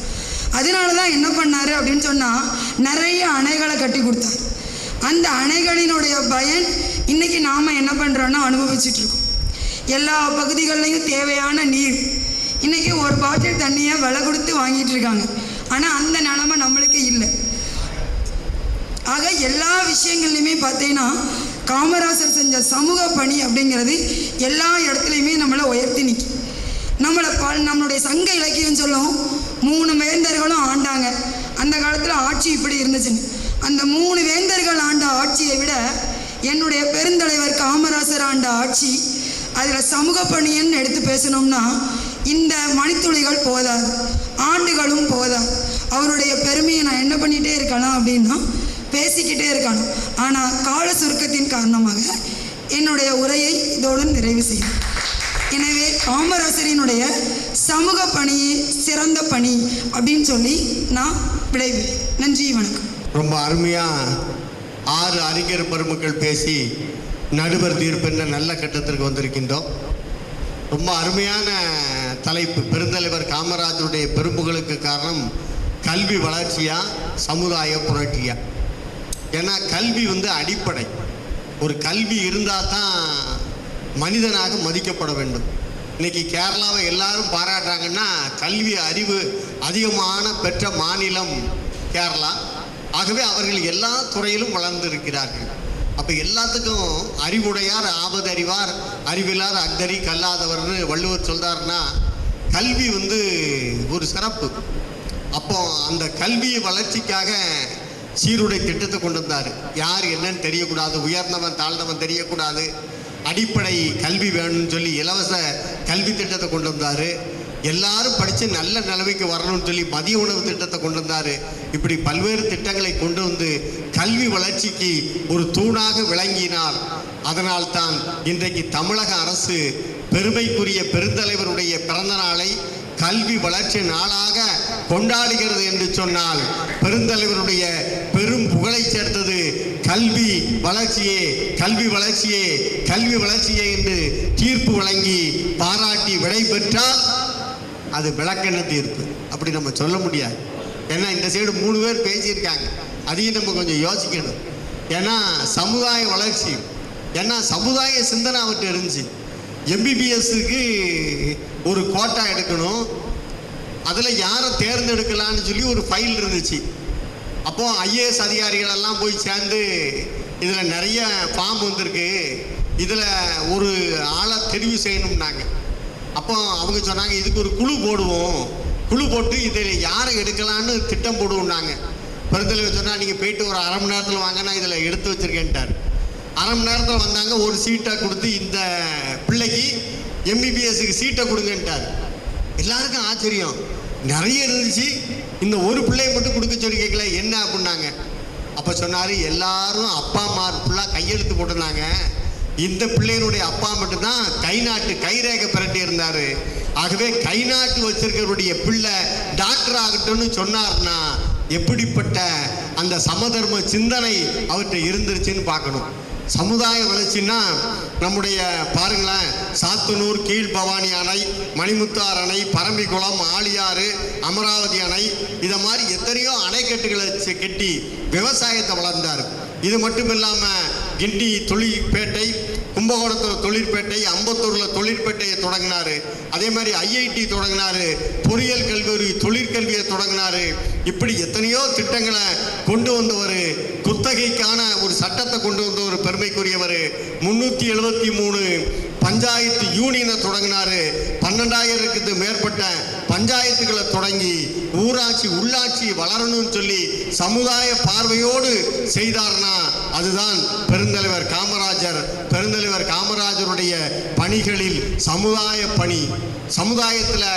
அதனால தான் என்ன பண்ணார் அப்படின்னு சொன்னால் நிறைய அணைகளை கட்டி கொடுத்தார். அந்த அணைகளினுடைய பயன் இன்றைக்கி நாம் என்ன பண்ணுறோன்னா அனுபவிச்சுட்ருக்கோம். எல்லா பகுதிகள்லையும் தேவையான நீர் இன்றைக்கி ஒரு பாட்டில் தண்ணியை விலை கொடுத்து வாங்கிட்டு இருக்காங்க. ஆனால் அந்த நிலைமை நம்மளுக்கு இல்லை. ஆக எல்லா விஷயங்கள்லையுமே பார்த்தீங்கன்னா காமராசர் செஞ்ச சமூக பணி அப்படிங்கிறது எல்லா இடத்துலையுமே நம்மளை உயர்த்தி நிற்கும். நம்மளுடைய சங்க இலக்கியம் சொல்லும் 3 வேந்தர்களும் ஆண்டாங்க. அந்த காலத்தில் ஆட்சி இப்படி இருந்துச்சுன்னு. அந்த 3 வேந்தர்கள் ஆண்ட ஆட்சியை விட என்னுடைய பெருந்தலைவர் காமராசர் ஆண்ட ஆட்சி, அதில் சமூக பணின்னு எடுத்து பேசணும்னா இந்த மணித்துளிகள் போதாது, ஆண்டுகளும் போதாது. அவருடைய பெருமையை நான் என்ன பண்ணிகிட்டே இருக்கலாம் அப்படின்னா பேசிக்கிட்டே இருக்கணும். ஆனால் கால சுருக்கத்தின் காரணமாக என்னுடைய உரையை இதோடு நிறைவு செய்யும். எனவே காமராசரினுடைய சமூக பணியே சிறந்த பணி அப்படின்னு சொல்லி நான் விடைபெறுகிறேன். நன்றி, வணக்கம். ரொம்ப அருமையாக 6 அறிஞர் பெருமக்கள் பேசி நடுவர் தீர்ப்பென்ற நல்ல கட்டத்திற்கு வந்திருக்கின்றோம். ரொம்ப அருமையான தலைப்பு. பெருந்தலைவர் காமராஜருடைய பெரும்புகளுக்கு காரணம் கல்வி வளர்ச்சியா சமுதாய புரட்சியா? ஏன்னா கல்வி அடிப்படை. ஒரு கல்வி இருந்தால் தான் மனிதனாக மதிக்கப்பட வேண்டும். இன்னைக்கு கேரளாவை எல்லாரும் பாராட்டுறாங்கன்னா கல்வி அறிவு அதிகமான பெற்ற மாநிலம் கேரளா. ஆகவே அவர்கள் எல்லா துறையிலும் வளர்ந்திருக்கிறார்கள். அப்போ எல்லாத்துக்கும் அறிவுடையார் ஆபது அறிவார், அறிவில்லார் அக்தரி கல்லாதவர்னு வள்ளுவர் சொல்றாருன்னா கல்வி ஒரு சிறப்பு. அப்போ அந்த கல்வி வளர்ச்சிக்காக சீருடை திட்டத்தை கொண்டு வந்தார். யார் என்னன்னு தெரியக்கூடாது, உயர்ந்தவன் தாழ்ந்தவன் தெரியக்கூடாது, அடிப்படை கல்வி வேணும்னு சொல்லி இலவச கல்வி திட்டத்தை கொண்டு வந்தார். எல்லாரும் படித்து நல்ல நிலைமைக்கு வரணும்னு சொல்லி மதிய உணவு திட்டத்தை கொண்டு வந்தார். இப்படி பல்வேறு திட்டங்களை கொண்டு வந்து கல்வி வளர்ச்சிக்கு ஒரு தூணாக விளங்கினார். அதனால்தான் இன்றைக்கு தமிழக அரசு பெருமைக்குரிய பெருந்தலைவருடைய பிறந்த நாளை கல்வி வளர்ச்சி நாளாக கொண்டாடுகிறது என்று சொன்னால் பெருந்தலைவருடைய பெரும் புகழை சேர்த்தது கல்வி வளர்ச்சியே, கல்வி வளர்ச்சியே, கல்வி வளர்ச்சியே என்று தீர்ப்பு வழங்கி பாராட்டி விடை பெற்றால் அது விளக்கெண்ண தீர்ப்பு. அப்படி நம்ம சொல்ல முடியாது. ஏன்னா இந்த சைடு 3 பேர் பேசியிருக்காங்க. அதையும் நம்ம கொஞ்சம் யோசிக்கணும். ஏன்னா சமுதாய வளர்ச்சி, ஏன்னா சமுதாய சிந்தனை அவர்கிட்ட இருந்துச்சு. எம்பிபிஎஸ்க்கு ஒரு கோட்டா எடுக்கணும், அதில் யாரை தேர்ந்தெடுக்கலான்னு சொல்லி ஒரு ஃபைல் இருந்துச்சு. அப்போது ஐஏஎஸ் அதிகாரிகளெல்லாம் போய் சேர்ந்து இதில் நிறைய ஃபார்ம் வந்திருக்கு, இதில் ஒரு ஆளை தெரிவு செய்யணும்னாங்க. அப்போ அவங்க சொன்னாங்க இதுக்கு ஒரு குழு போடுவோம், குழு போட்டு இதில் யாரை எடுக்கலான்னு திட்டம் போடுவோம்னாங்க. பெருந்தலைவர் சொன்னால் நீங்கள் போயிட்டு ஒரு 1/2 மணி நேரத்தில் வாங்க, நான் இதில் எடுத்து வச்சுருக்கேன்ட்டார். 1/2 மணி நேரத்தில் வந்தாங்க, ஒரு சீட்டை கொடுத்து இந்த பிள்ளைக்கு எம்பிபிஎஸ்க்கு சீட்டை கொடுங்கன்ட்டார். எல்லாருக்கும் ஆச்சரியம், நிறைய இருந்துச்சு, இந்த ஒரு பிள்ளையை மட்டும் கொடுக்க சொல்லி கேட்கல என்ன அப்படின்னாங்க. அப்போ சொன்னார் எல்லாரும் அப்பா அம்மா ஃபுல்லாக கையெழுத்து போட்டிருந்தாங்க, இந்த பிள்ளையினுடைய அப்பா மட்டும்தான் கைரேகை பிரட்டி இருந்தார். ஆகவே கை நாட்டு வச்சிருக்கிறவருடைய பிள்ளை டாக்டர் ஆகட்டும்னு சொன்னார்னா எப்படிப்பட்ட அந்த சமதர்ம சிந்தனை அவர்கிட்ட இருந்துருச்சுன்னு பார்க்கணும். சமுதாய வளர்ச்சின்னா நம்முடைய பாருங்களேன், சாத்தனூர் கீழ்பவானி அணை, மணிமுத்தார் அணை, பரம்பிக்குளம், ஆழியாறு, அமராவதி அணை, இதை மாதிரி எத்தனையோ அணைக்கட்டுகளை கட்டி விவசாயத்தை வளர்ந்தார். இது மட்டும் இல்லாமல் கிண்டி தொழிற்பேட்டை, கும்பகோணத்தில் தொழிற்பேட்டை, அம்பத்தூரில் தொழிற்பேட்டையை தொடங்கினார். அதே மாதிரி ஐஐடி தொடங்கினார், பொறியியல் கல்வி தொழிற்கல்வியை தொடங்கினார். இப்படி எத்தனையோ திட்டங்களை கொண்டு வந்தவர், குத்தகைக்கான ஒரு சட்டத்தை கொண்டு வந்தவர் பெருமைக்குரியவர். 373 பஞ்சாயத்து யூனியனை தொடங்கினார். 12,000க்கு மேற்பட்ட பஞ்சாயத்துகளை தொடங்கி ஊராட்சி உள்ளாட்சி வளரணும்னு சொல்லி சமுதாய பார்வையோடு செய்தார்னா அதுதான் பெருந்தலைவர் காமராஜர். பெருந்தலைவர் காமராஜருடைய பணிகளில் சமுதாய பணி. சமுதாயத்தில்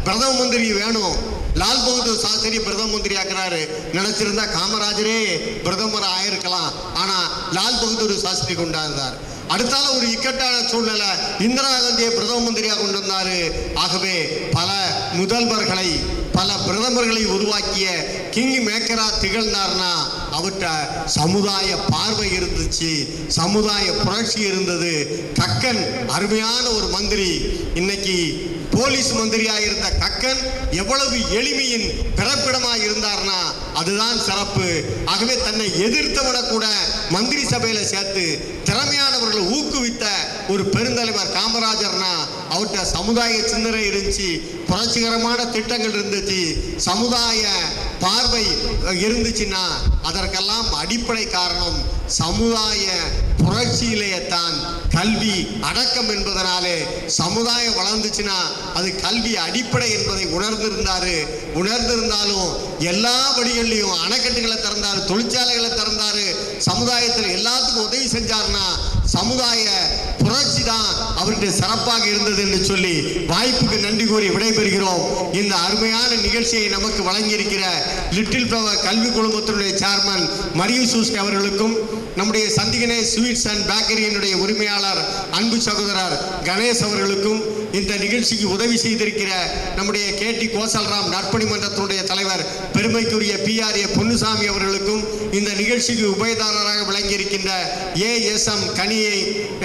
பிரதம மந்திரி வேணும், லால் பகதூர் சாஸ்திரி பிரதம மந்திரி ஆக்குறாரு. நினைச்சிருந்தா காமராஜரே பிரதமர் ஆயிருக்கலாம், ஆனா லால் பகதூர் சாஸ்திரி கொண்டாந்தார். அடுத்தால ஒரு இக்கட்டான சூழ்நிலை, இந்திரா காந்தியை பிரதம மந்திரியாக கொண்டு வந்தாரு. ஆகவே பல முதல்வர்களை, பல பிரதமர்களை உருவாக்கிய கிங் மேக்கரா திகழ்ந்தார்னா அவர்கிட்ட சமுதாய பார்வை இருந்துச்சு, சமுதாய புரட்சி இருந்தது. கக்கன் அருமையான ஒரு மந்திரி. இன்னைக்கு போலீஸ் மந்திரியாக இருந்த கக்கன் எவ்வளவு எளிமையின் பிறப்பிடமாக இருந்தார்னா அதுதான் சிறப்பு. ஆகவே தன்னை எதிர்த்தவனை கூட மந்திரி சபையில சேர்த்து திறமையானவர்களை ஊக்குவித்த ஒரு பெருந்தலைவர் காமராஜர்னா அவர்கிட்ட சமுதாய சிந்தனை இருந்துச்சு, புரட்சிகரமான திட்டங்கள் இருந்துச்சு, சமுதாய பார்வை இருந்துச்சுன்னா அதற்கெல்லாம் அடிப்படை காரணம் சமுதாய புரட்சியிலேயே தான் கல்வி அடக்கம் என்பதனாலே சமுதாயம் வளர்ந்துச்சுன்னா அது கல்வி அடிப்படை என்பதை உணர்ந்திருந்தாலும் எல்லா வழிகளிலையும் அணைக்கட்டுகளை திறந்தாரு, தொழிற்சாலைகளை திறந்தாரு, சமுதாயத்தில் எல்லாத்துக்கும் உதவி செஞ்சார்னா சமுதாய புரட்சி தான் அவருக்கு சிறப்பாக இருந்தது என்று சொல்லி வாய்ப்புக்கு நன்றி கூறி விடைபெறுகிறோம். இந்த அருமையான நிகழ்ச்சியை நமக்கு வழங்கியிருக்கிற லிட்டில் ஃப்ளவர் கல்வி குழுமத்தினுடைய சேர்மன் மரியசூஸ் அவர்களுக்கும், நம்முடைய சந்திகனே ஸ்வீட்ஸ் அண்ட் பேக்கரியினுடைய உரிமையாளர் அன்பு சகோதரர் கணேஷ் அவர்களுக்கும், இந்த நிகழ்ச்சிக்கு உதவி செய்திருக்கிற நம்முடைய கேடி கோசல்ராம் நற்பணி மன்றத்தினுடைய தலைவர் பெருமைக்குரிய PRA பொன்னுசாமி அவர்களுக்கும், இந்த நிகழ்ச்சிக்கு உபயதாரராக விளங்கியிருக்கின்ற ASM கனியை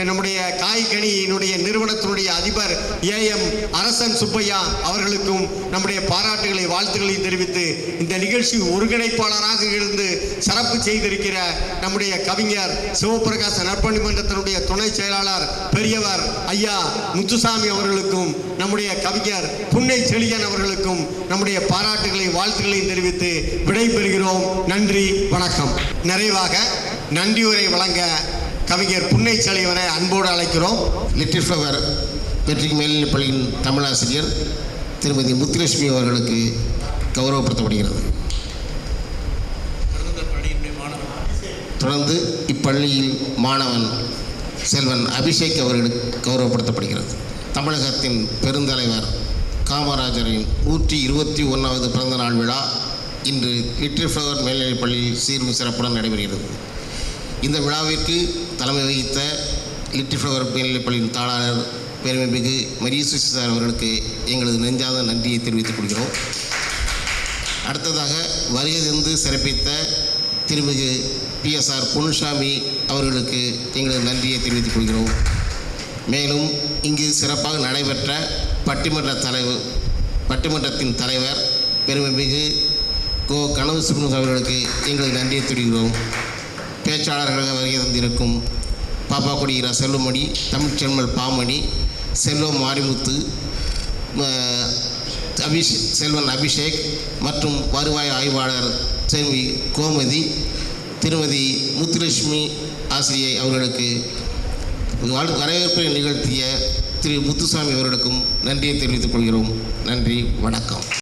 நம்முடைய காய்கனியினுடைய நிறுவனத்தினுடைய அதிபர் AM அரசன் சுப்பையா அவர்களுக்கும் நம்முடைய பாராட்டுகளை வாழ்த்துக்களை தெரிவித்து, இந்த நிகழ்ச்சி ஒருங்கிணைப்பாளராக இருந்து சிறப்பு செய்திருக்கிற நம்முடைய கவிஞர் சிவபிரகாச நற்பணி மன்றத்தினுடைய துணை செயலாளர் பெரியவர் ஐயா முத்துசாமி அவர்களுக்கும், நம்முடைய கவிஞர் புன்னை செழியன் அவர்களுக்கும் நம்முடைய பாராட்டுகளை வாழ்த்துக்களை தெரிவித்து விடைபெறுகிறோம். நன்றி, வணக்கம். நிறைவாக நன்றியுரை வழங்க கவிஞர் புன்னை செழியவனை அன்போடு அழைக்கிறோம். லிட்டில் ஃப்ளவர் மெட்ரிக் மேல்நிலைப் பள்ளியின் தமிழாசிரியர் திருமதி முத்துலட்சுமி அவர்களுக்கு கௌரவப்படுத்தப்படுகிறது. தொடர்ந்து இப்பள்ளியில் மாணவன் செல்வன் அபிஷேக் அவர்களுக்கு கௌரவப்படுத்தப்படுகிறது. தமிழகத்தின் பெருந்தலைவர் காமராஜரின் 121வது பிறந்த நாள் விழா இன்று லிட்டில் ஃப்ளவர் மேல்நிலைப் பள்ளியில் சீரும் சிறப்புடன் நடைபெறுகிறது. இந்த விழாவிற்கு தலைமை வகித்த லிட்டில் ஃப்ளவர் மேல்நிலைப் பள்ளியின் தாளாளர் பெருமைமிகு மரியசூஸ் சார் அவர்களுக்கு எங்களது நெஞ்சாத நன்றியை தெரிவித்துக் கொள்கிறோம். அடுத்ததாக வருகையிலிருந்து சிறப்பித்த திருமிகு PSR பொன்னுசாமி அவர்களுக்கு எங்களது நன்றியை தெரிவித்துக் கொள்கிறோம். மேலும் இங்கு சிறப்பாக நடைபெற்ற பட்டிமன்றத்தின் தலைவர் பெருமைமிகு கோ கனவு சுப்னு அவர்களுக்கு எங்களது நன்றியை தெரிவிக்கிறோம். பேச்சாளர்களாக வருகை தந்திருக்கும் பாப்பாக்குடி இரா செல்வமணி, தமிழ்ச்செல்மல் பாமணி, செல்வம் மாரிமுத்து, செல்வன் அபிஷேக் மற்றும் வருவாய் ஆய்வாளர் செல்வி கோமதி, திருமதி முத்துலட்சுமி ஆசிரியை அவர்களுக்கு வரவேற்பை நிகழ்த்திய திரு முத்துசாமி அவர்களுக்கும் நன்றியை தெரிவித்துக் கொள்கிறோம். நன்றி, வணக்கம்.